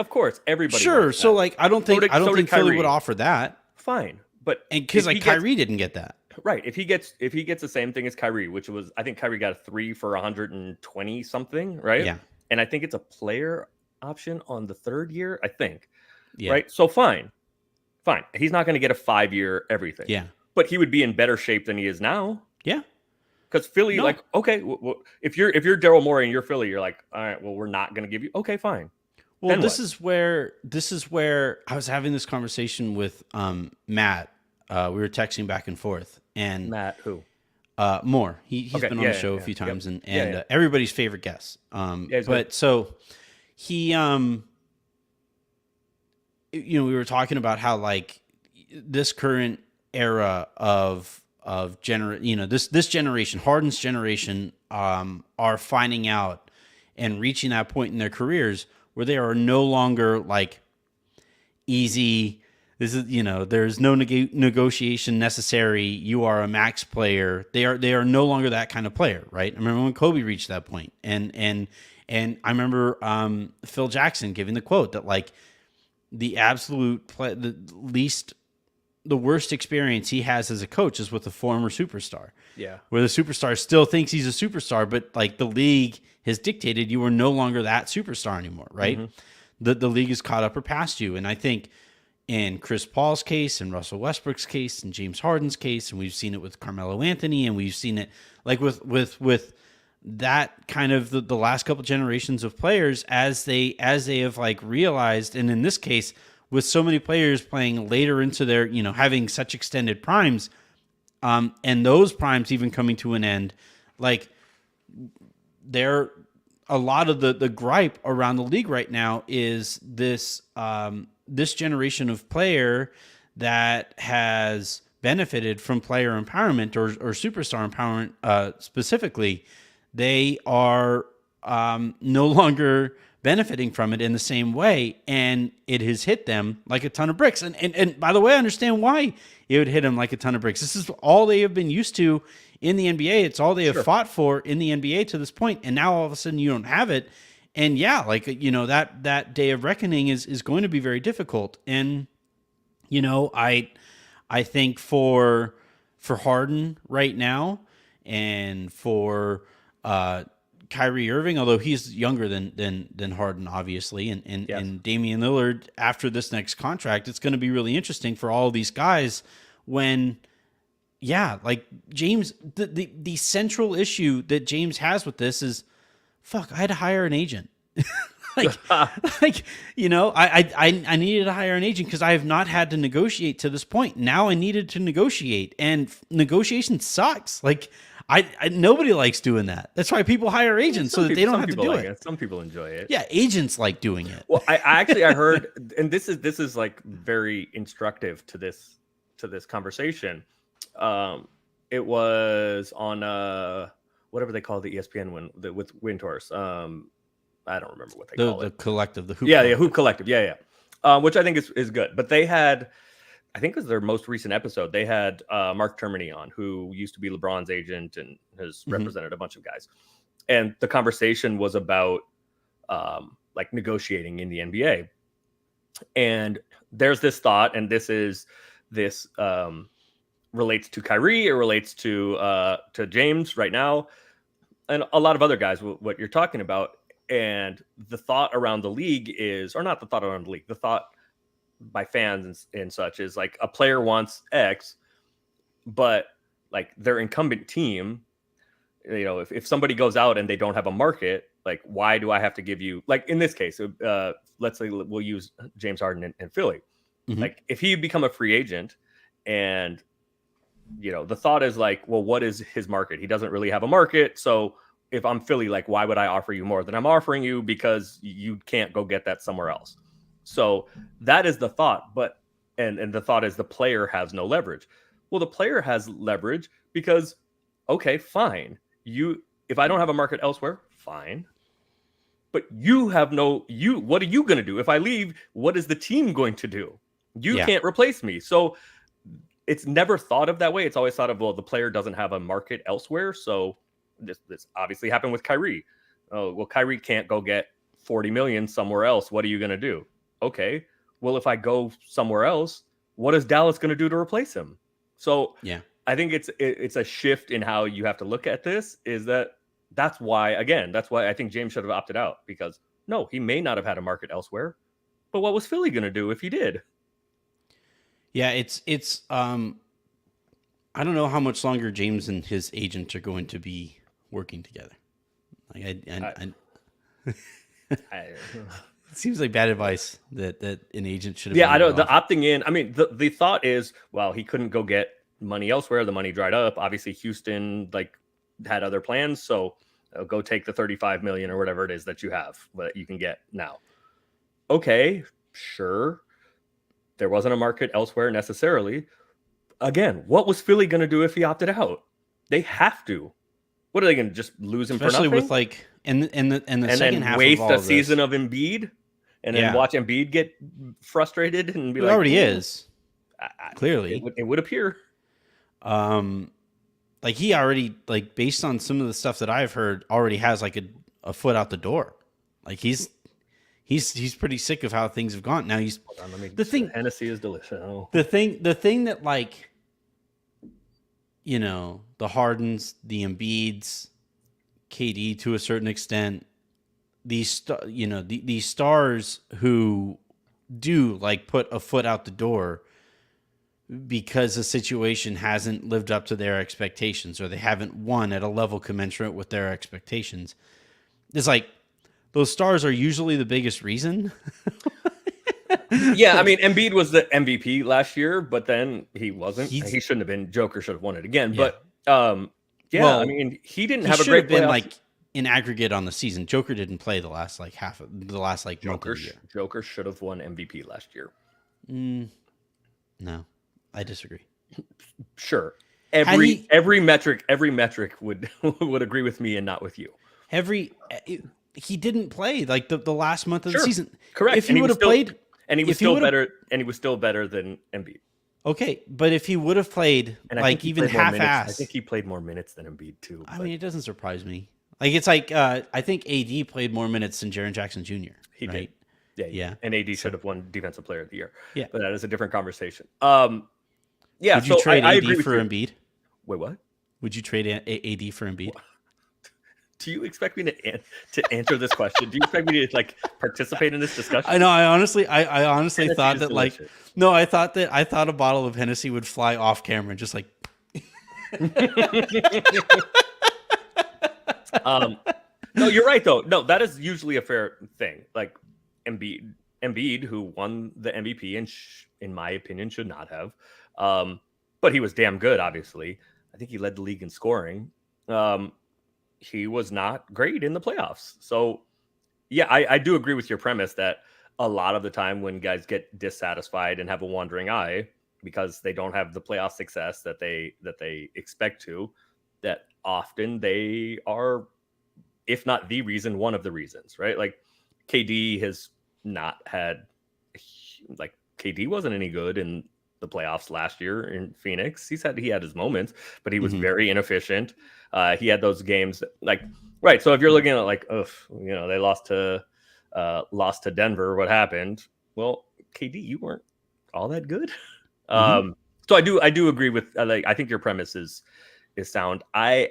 course, everybody. Sure. So, like, I don't think Philly would offer that. Fine, but because like Kyrie didn't get that. Right. If he gets the same thing as Kyrie, which was, I think Kyrie got a 3 for 120 something, right? Yeah. And I think it's a player option on the 3rd year, I think. Yeah. Right. So fine. He's not going to get a 5-year everything. Yeah. But he would be in better shape than he is now. Yeah. Because Philly, like, okay, well, if you're Daryl Morey and you're Philly, you're like, all right, well, we're not going to give you. Okay, fine. Well, this is where I was having this conversation with Matt. We were texting back and forth, and Matt who? Moore. He's been on the show a few times, and everybody's favorite guest. So he, we were talking about how, like, this current era of this generation, Harden's generation, are finding out and reaching that point in their careers where they are no longer like easy. This is, there's no negotiation necessary. You are a max player. They are no longer that kind of player, right? I remember when Kobe reached that point, and I remember Phil Jackson giving the quote that, like, the worst experience he has as a coach is with a former superstar. Yeah. Where the superstar still thinks he's a superstar, but, like, the league has dictated you are no longer that superstar anymore, right? Mm-hmm. The league has caught up or passed you. And I think in Chris Paul's case, and Russell Westbrook's case, and James Harden's case, and we've seen it with Carmelo Anthony, and we've seen it like with that kind of the last couple generations of players as they have, like, realized, and in this case, with so many players playing later into their, having such extended primes, and those primes even coming to an end, like they're a lot of the gripe around the league right now is this this generation of player that has benefited from player empowerment or superstar empowerment specifically. They are no longer benefiting from it in the same way, and it has hit them like a ton of bricks. And by the way, I understand why it would hit them like a ton of bricks. This is all they have been used to in the NBA. It's all they have fought for in the NBA to this point, and now all of a sudden you don't have it. And yeah, like, you know, that day of reckoning is going to be very difficult. And you know, I think for Harden right now, and for Kyrie Irving, although he's younger than Harden, obviously, and Damian Lillard after this next contract, it's going to be really interesting for all of these guys when, yeah, like James, the central issue that James has with this is, fuck, I had to hire an agent. like, you know, I needed to hire an agent because I have not had to negotiate to this point. Now I needed to negotiate, and negotiation sucks. Like, I nobody likes doing that. That's why people hire agents so that they don't have to do it. Some people enjoy it. Yeah, agents like doing it. Well, I actually heard, and this is like very instructive to this conversation. It was on whatever they call the ESPN one with Winters. I don't remember what they call it. The collective, the Hoop. Yeah, Hoop Collective. Yeah. Which I think is good. But they had, I think it was their most recent episode, they had Mark Termini on, who used to be LeBron's agent and has represented a bunch of guys. And the conversation was about like negotiating in the NBA. And there's this thought, and this relates to Kyrie, it relates to James right now, and a lot of other guys, what you're talking about. And the thought around the league is, or not the thought around the league, the thought by fans and such is like a player wants X, but like their incumbent team, you know, if somebody goes out and they don't have a market, like, why do I have to give you, like in this case, let's say we'll use James Harden in Philly. Like if he become a free agent and, you know, the thought is like, well, what is his market? He doesn't really have a market. So if I'm Philly, like, why would I offer you more than I'm offering you? Because you can't go get that somewhere else. So that is the thought. But, and the thought is the player has no leverage. Well, the player has leverage because, okay, fine. If I don't have a market elsewhere, fine. But you have what are you going to do? If I leave, what is the team going to do? You can't replace me. So it's never thought of that way. It's always thought of, well, the player doesn't have a market elsewhere. So this obviously happened with Kyrie. Oh, well, Kyrie can't go get 40 million somewhere else. What are you going to do? Okay, well, if I go somewhere else, what is Dallas going to do to replace him? So yeah, I think it's a shift in how you have to look at this. That's why I think James should have opted out, because no, he may not have had a market elsewhere, but what was Philly going to do if he did? Yeah, it's I don't know how much longer James and his agent are going to be working together. Like it seems like bad advice that an agent should have. Yeah, I know the opting in. I mean, the thought is, well, he couldn't go get money elsewhere. The money dried up. Obviously, Houston had other plans, so go take the 35 million or whatever it is that you have, that you can get now. Okay, sure. There wasn't a market elsewhere necessarily. Again, what was Philly going to do if he opted out? They have to. What are they going to just lose him especially for nothing? With like and the second half waste of all a season of Embiid, and then watch Embiid get frustrated and be he like, already is. Clearly, it would appear. Like he already, like, based on some of the stuff that I've heard, already has like a foot out the door. Like he's pretty sick of how things have gone. Now Hennessy is delicious. Oh. The thing that, like, you know, the Hardens, the Embiids, KD to a certain extent, these stars who do like put a foot out the door because the situation hasn't lived up to their expectations, or they haven't won at a level commensurate with their expectations. It's like those stars are usually the biggest reason. Yeah, I mean, Embiid was the MVP last year, but then he wasn't. He's He shouldn't have been. Joker should have won it again. yeah. But yeah, I Well, mean, he didn't he have a should have great been playoffs. like in aggregate on the season. Joker didn't play the last like half of the last like month of the year. Joker should have won MVP last year. No, I disagree. Sure. Had he- Every metric would would agree with me and not with you. He didn't play like the last month of the Sure. season. Correct. If he would have played, and he was if he still would've- better, and he was still better than Embiid. okay, but if he would have played And I like think he even played more minutes. half-ass, I think he played more minutes than Embiid too. I mean, it doesn't surprise me. Like it's like I think AD played more minutes than Jaren Jackson Jr. He right? did. Yeah. And AD should have won Defensive Player of the Year. Yeah. But that is a different conversation. Yeah. Would you trade I AD agree with for you. Embiid? Wait, what? Would you trade AD for Embiid? Do you expect me to answer this question? Do you expect me to like participate in this discussion? I know. I honestly Hennessy thought is that delicious. like no, I thought a bottle of Hennessy would fly off camera and just like. No, you're right though. No, that is usually a fair thing. Like Embiid, who won the MVP and in my opinion should not have, but he was damn good. Obviously, I think he led the league in scoring. He was not great in the playoffs. So, yeah, I do agree with your premise that a lot of the time when guys get dissatisfied and have a wandering eye because they don't have the playoff success that they expect to, that often they are, if not the reason, one of the reasons, right? Like KD has not had, like KD wasn't any good in the playoffs last year in Phoenix. He had his moments, but he was very inefficient. He had those games that, like, right. So if you're looking at like, they lost to Denver, what happened? Well, KD, you weren't all that good. So I do agree with, like, I think your premise is sound. I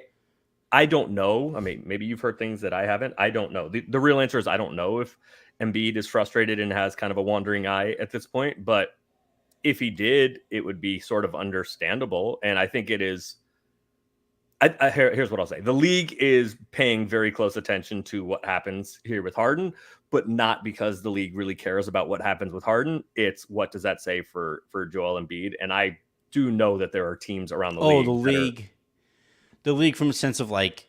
don't know. I mean, maybe you've heard things that I haven't. I don't know. The real answer is I don't know if Embiid is frustrated and has kind of a wandering eye at this point, but if he did, it would be sort of understandable. And I think it is. Here's what I'll say. The league is paying very close attention to what happens here with Harden, but not because the league really cares about what happens with Harden. It's what does that say for Joel Embiid? And I do know that there are teams around the league. The league from a sense of like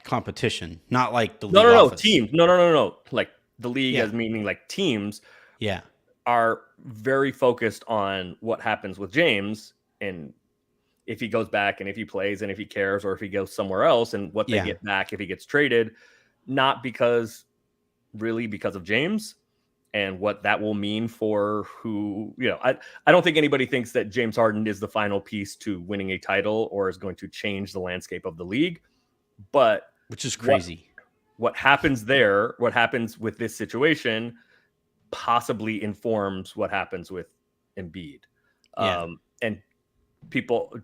competition, not like the league. No, teams. No. Like the league as meaning like teams. Yeah. Are very focused on what happens with James and if he goes back and if he plays and if he cares or if he goes somewhere else and what they get back if he gets traded, not because of James and what that will mean for who, I don't think anybody thinks that James Harden is the final piece to winning a title or is going to change the landscape of the league, but which is crazy. What happens there, what happens with this situation possibly informs what happens with Embiid. And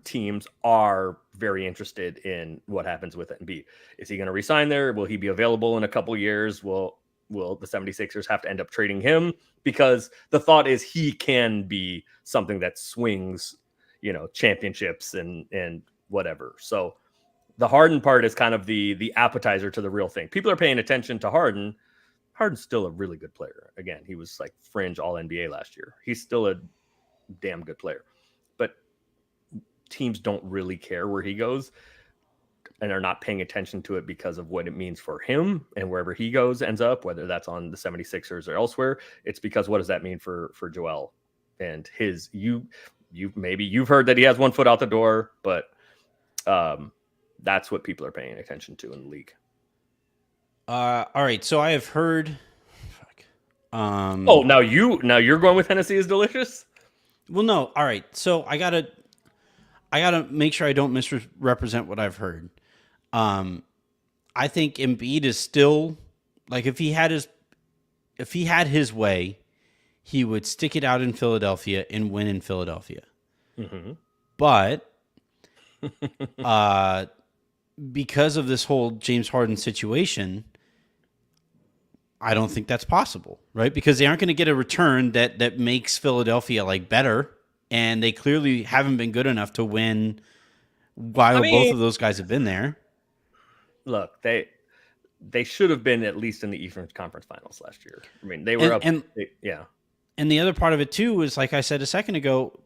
teams are very interested in what happens with Embiid. Is he going to resign there? Will he be available in a couple years? Will the 76ers have to end up trading him? Because the thought is he can be something that swings, championships and whatever. So the Harden part is kind of the appetizer to the real thing. People are paying attention to Harden. Harden's still a really good player. Again, he was like fringe all NBA last year. He's still a damn good player. But teams don't really care where he goes and are not paying attention to it because of what it means for him and wherever he goes ends up, whether that's on the 76ers or elsewhere. It's because what does that mean for Joel and his you've heard that he has 1 foot out the door, but that's what people are paying attention to in the league. All right, so I have heard. Now you're going with Hennessy is delicious. Well, no. All right, so I gotta make sure I don't misrepresent what I've heard. I think Embiid is still like if he had his way, he would stick it out in Philadelphia and win in Philadelphia. Mm-hmm. But because of this whole James Harden situation, I don't think that's possible, right? Because they aren't going to get a return that makes Philadelphia like better, and they clearly haven't been good enough to win while both of those guys have been there. Look, they should have been at least in the Eastern Conference Finals last year. I mean, they were up. Yeah. And the other part of it too is, like I said a second ago,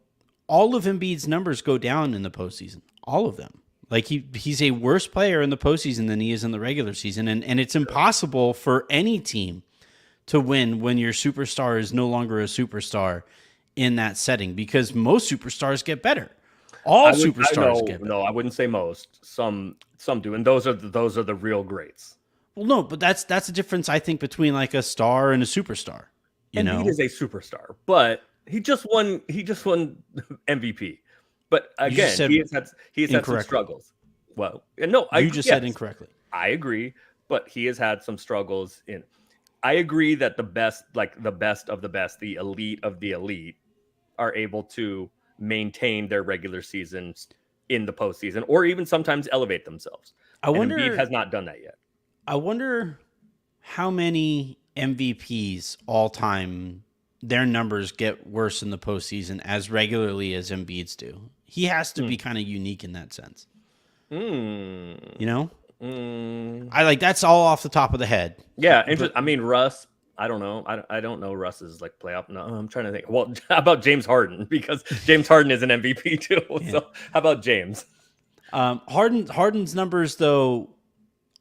all of Embiid's numbers go down in the postseason. All of them. Like he's a worse player in the postseason than he is in the regular season, and it's impossible for any team to win when your superstar is no longer a superstar in that setting, because most superstars get better. All superstars get better. No, I wouldn't say most. Some do, and those are the real greats. Well, no, but that's the difference, I think, between like a star and a superstar. Embiid is a superstar, but he just won MVP. But again, he has had some struggles. Well, no, you just said incorrectly. I agree, but he has had some struggles in. I agree that the best of the best, the elite of the elite, are able to maintain their regular seasons in the postseason, or even sometimes elevate themselves. Embiid has not done that yet. I wonder how many MVPs all time their numbers get worse in the postseason as regularly as Embiid's do. He has to be kind of unique in that sense. You know? That's all off the top of the head. Yeah, I mean, Russ, I don't know. I don't know Russ's like playoff. No, I'm trying to think. Well, how about James Harden? Because James Harden is an MVP too. Yeah. So how about James? Harden's numbers though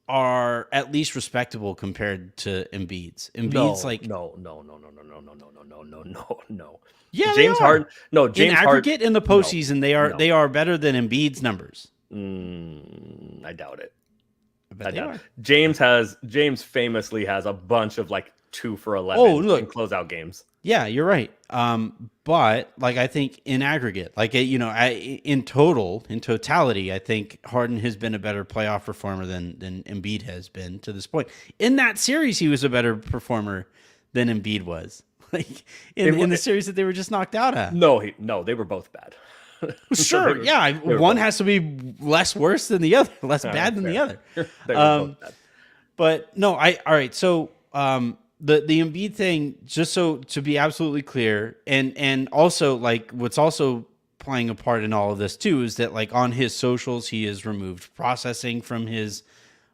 are at least respectable compared to Embiid's. Embiid's no. Yeah, James Harden. No, James in aggregate in the postseason, they are better than Embiid's numbers. I doubt it. I doubt it. James famously has a bunch of like 2 for 11 in closeout games. Yeah, you're right. But like I think in aggregate, in totality, I think Harden has been a better playoff performer than Embiid has been to this point. In that series, he was a better performer than Embiid was. Like in the series that they were just knocked out at. No, they were both bad. Sure, yeah. One has to be less worse than the other, less bad than the other. They were both bad. But no, all right. So the Embiid thing, just so to be absolutely clear, and also like what's also playing a part in all of this too is that like on his socials he has removed processing from his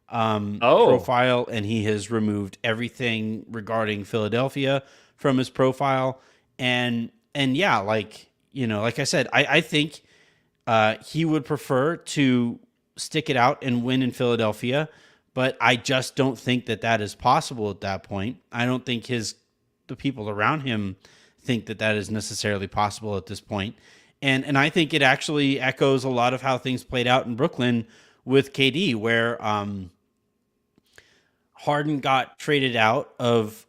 profile, and he has removed everything regarding Philadelphia from his profile, and yeah, like I said, I think he would prefer to stick it out and win in Philadelphia. But I just don't think that is possible at that point. I don't think the people around him think that is necessarily possible at this point. And I think it actually echoes a lot of how things played out in Brooklyn with KD, where Harden got traded out of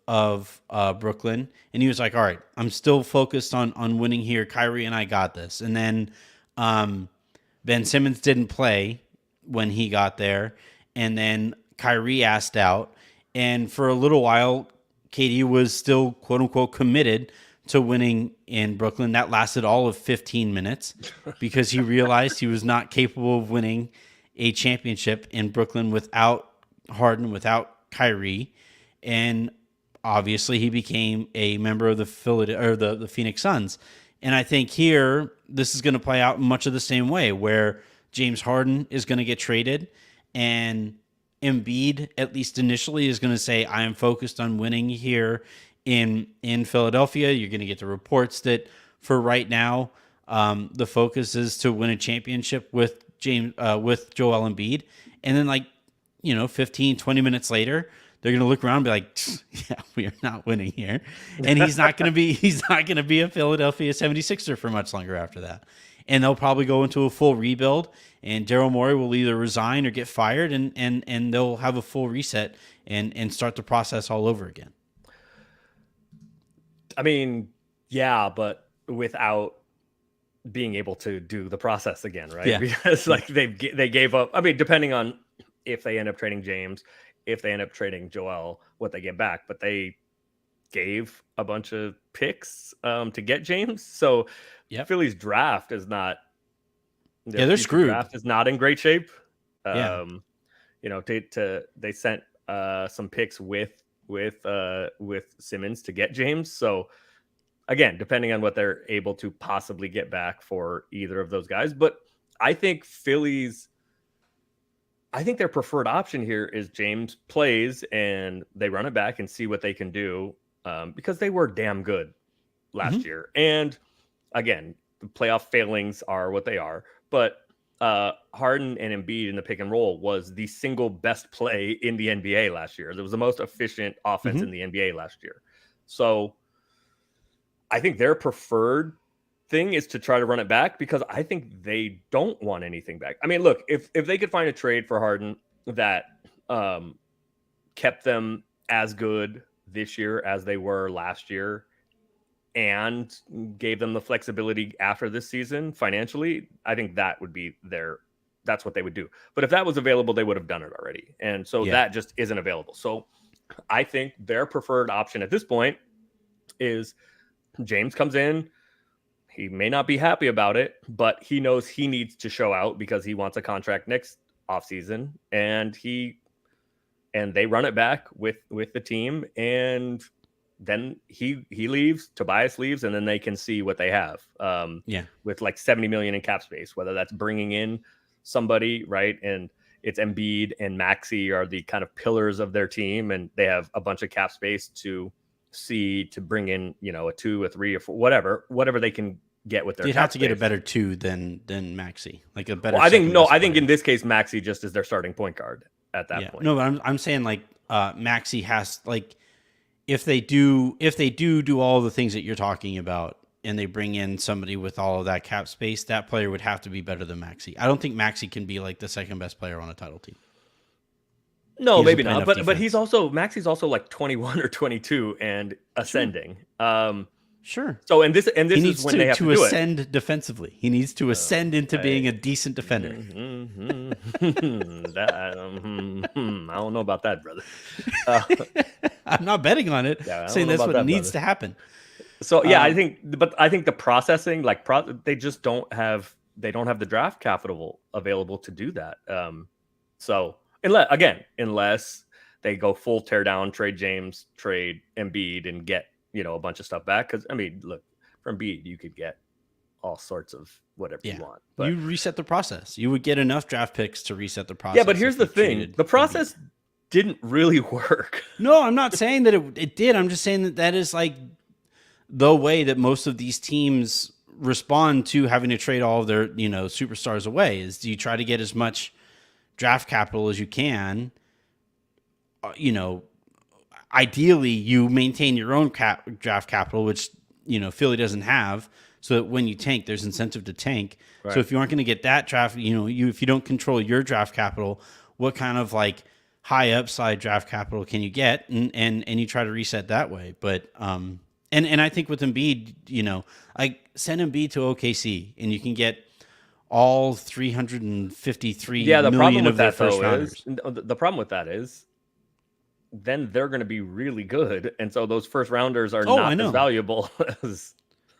Brooklyn, and he was like, all right, I'm still focused on winning here. Kyrie and I got this. And then Ben Simmons didn't play when he got there. And then Kyrie asked out. And for a little while, KD was still, quote unquote, committed to winning in Brooklyn. That lasted all of 15 minutes because he realized he was not capable of winning a championship in Brooklyn without Harden, without Kyrie. And obviously he became a member of the Phoenix Suns. And I think here, this is going to play out much of the same way, where James Harden is going to get traded, and Embiid, at least initially, is going to say, I am focused on winning here in Philadelphia. You're going to get the reports that for right now, the focus is to win a championship with with Joel Embiid. And then 15, 20 minutes later, they're going to look around and be like, yeah, we are not winning here. And he's not going to be a Philadelphia 76er for much longer after that. And they'll probably go into a full rebuild, and Daryl Morey will either resign or get fired, and they'll have a full reset and start the process all over again. I mean, yeah, but without being able to do the process again, right? Yeah. Because they gave up. I mean, depending on if they end up trading James, if they end up trading Joel, what they get back, but they gave a bunch of picks to get James. So Philly's draft is not. They're screwed. Draft is not in great shape. Yeah. They sent some picks with Simmons to get James. So again, depending on what they're able to possibly get back for either of those guys, but I think their preferred option here is James plays and they run it back and see what they can do, because they were damn good last year. And again, the playoff failings are what they are. But Harden and Embiid in the pick and roll was the single best play in the NBA last year. It was the most efficient offense in the NBA last year. So I think their preferred thing is to try to run it back because I think they don't want anything back. I mean, look, if they could find a trade for Harden that kept them as good this year as they were last year and gave them the flexibility after this season financially, I think that would be that's what they would do. But if that was available, they would have done it already. And so that just isn't available. So I think their preferred option at this point is James comes in. He may not be happy about it, but he knows he needs to show out because he wants a contract next offseason. And they run it back with the team, and then he leaves, Tobias leaves, and then they can see what they have. With like 70 million in cap space, whether that's bringing in somebody, right? And it's Embiid and Maxey are the kind of pillars of their team, and they have a bunch of cap space to bring in, a 2, a 3, or 4, whatever they can get with their. You'd have to get a better 2 than Maxey, like a better. Well, I think in this case Maxey just is their starting point guard at that point. No, but I'm saying like Maxey has, like, if they do all the things that you're talking about and they bring in somebody with all of that cap space, that player would have to be better than Maxey. I don't think Maxey can be like the second best player on a title team. No, maybe not. But Maxey's also like 21 or 22 and ascending. Sure. So and this is when they have to ascend defensively. He needs to ascend into being a decent defender. I don't know about that, brother. I'm not betting on it. Saying that's what needs to happen. So I think the processing, like they just don't have the draft capital available to do that. So unless they go full tear down, trade James, trade Embiid, and get a bunch of stuff back. Because I mean, look, from Embiid you could get all sorts of whatever you want. But you reset the process. You would get enough draft picks to reset the process. Yeah, but here's the thing: the process didn't really work. No, I'm not saying that it did. I'm just saying that is like the way that most of these teams respond to having to trade all of their superstars away. Is you try to get as much draft capital as you can. Ideally, you maintain your own draft capital, which Philly doesn't have, so that when you tank, there's incentive to tank. Right. So if you aren't going to get that draft, if you don't control your draft capital, what kind of like high upside draft capital can you get, and you try to reset that way. But and I think with Embiid, like send Embiid to OKC, and you can get all 353 million of their first rounders. The problem with that is, then they're going to be really good, and so those first rounders are not as valuable as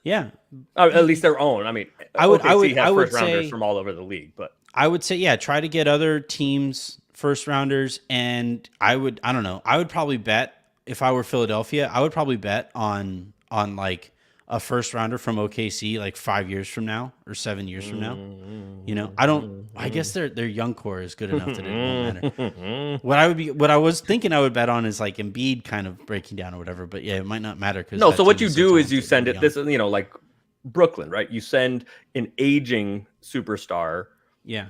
at least their own. I mean, I would have first rounders from all over the league, but I would say try to get other teams first rounders, and I would probably bet, if I were Philadelphia, I would probably bet on like a first rounder from OKC like 5 years from now or 7 years from now. I guess their young core is good enough that it won't matter. What I was thinking I would bet on is like Embiid kind of breaking down or whatever, but it might not matter. So what you do is you send it this, like Brooklyn, right? You send an aging superstar. Yeah.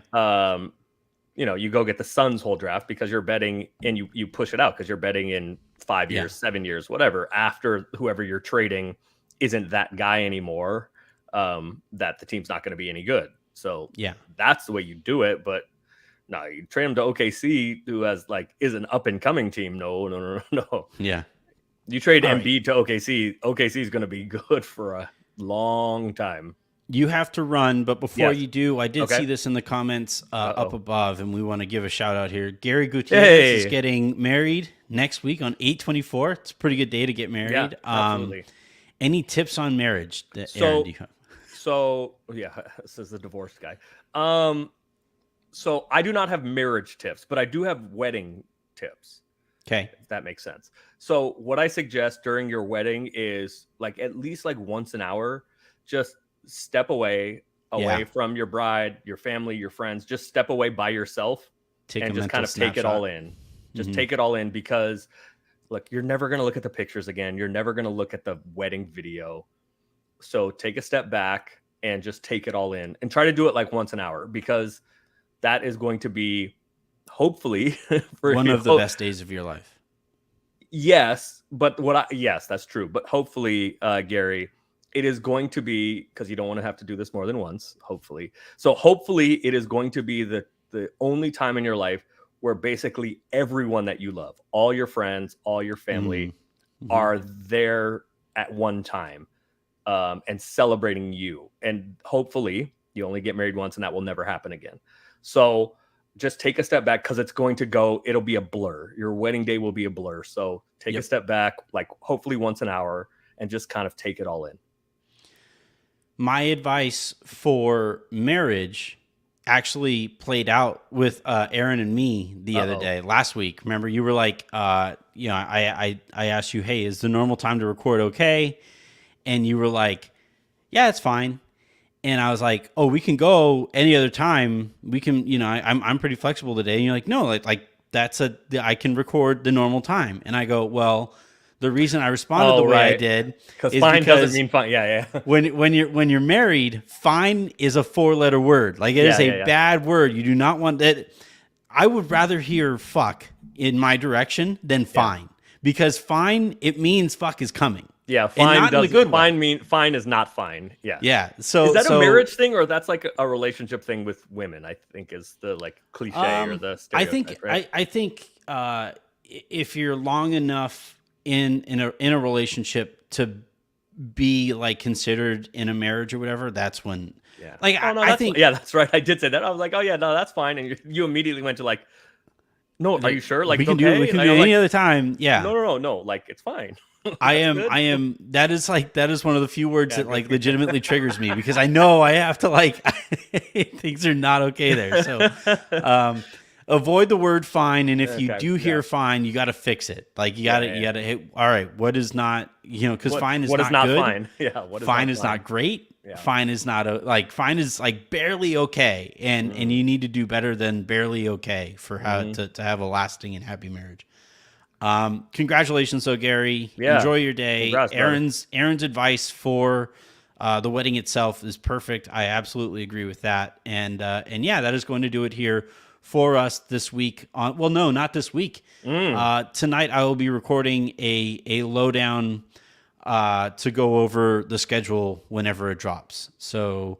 You go get the Suns whole draft because you're betting, and you push it out because you're betting in 5 years, 7 years, whatever, after whoever you're trading isn't that guy anymore, that the team's not going to be any good. So that's the way you do it. But no, you trade him to OKC, who is an up and coming team. No. Yeah. You trade Embiid to OKC. OKC is going to be good for a long time. You have to run, but before you do, I did see this in the comments up above, and we want to give a shout out here. Gary Gutierrez is getting married next week on 8/24. It's a pretty good day to get married. Yeah, absolutely. Any tips on marriage that Aaron, do you have? So this is the divorced guy. So I do not have marriage tips, but I do have wedding tips. Okay. If that makes sense. So what I suggest during your wedding is at least once an hour, just step away from your bride, your family, your friends. Just step away by yourself and just kind of take it all in. Just take it all in, because look, you're never going to look at the pictures again. You're never going to look at the wedding video. So take a step back and just take it all in and try to do it like once an hour, because that is going to be hopefully for one you. of the best days of your life. Yes, but yes, that's true. But hopefully, Gary, it is going to be, because you don't want to have to do this more than once, hopefully. So hopefully it is going to be the only time in your life where basically everyone that you love, all your friends, all your family are there at one time, and celebrating you. And hopefully you only get married once and that will never happen again. So just take a step back, because it'll be a blur. Your wedding day will be a blur. So take a step back, like hopefully once an hour, and just kind of take it all in. My advice for marriage actually played out with Aaron and me the other day, last week. Remember, you were like, I asked you, hey, is the normal time to record okay? And you were like, yeah, it's fine. And I was like, oh, we can go any other time. We can, I'm pretty flexible today. And you're like, no, like I can record the normal time. And I go, well, the reason I responded the way I did is fine doesn't mean fine. Yeah. when you're married, fine is a 4-letter word. Like it is a bad word. You do not want that. I would rather hear fuck in my direction than fine, because fine, it means fuck is coming. Yeah, fine doesn't. Fine is not fine. Yeah. Yeah. So is that a marriage thing, or that's like a relationship thing with women? I think is the like cliche or the stereotype. I think if you're long enough in a relationship to be like considered in a marriage or whatever, that's when. Yeah. Like I think. Yeah, that's right. I did say that. I was like, oh yeah, no, that's fine. And you immediately went to like, no, are you sure? Like we can do it any other time. Yeah. No. Like it's fine. I am. That is one of the few words that like legitimately triggers me, because I know I have to like things are not okay there. So avoid the word fine, and if you do hear fine, you got to fix it. Like you got to hit. All right, what is not because fine is what not is not good. Fine? Yeah, what is fine not is fine? Not great. Yeah. Fine is not fine is like barely okay, and you need to do better than barely okay for how to have a lasting and happy marriage. Congratulations, though, Gary. Yeah. Enjoy your day. Congrats, Aaron's advice for the wedding itself is perfect. I absolutely agree with that. And yeah, that is going to do it here for us this week. Not this week. Tonight I will be recording a lowdown to go over the schedule whenever it drops. So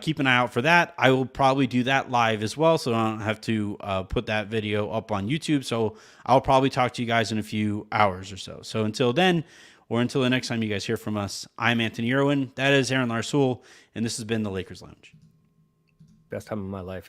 keep an eye out for that. I will probably do that live as well, so I don't have to put that video up on YouTube. So I'll probably talk to you guys in a few hours or so. So until then, or until the next time you guys hear from us, I'm Anthony Irwin. That is Aaron Larsoul, and this has been the Lakers Lounge. Best time of my life.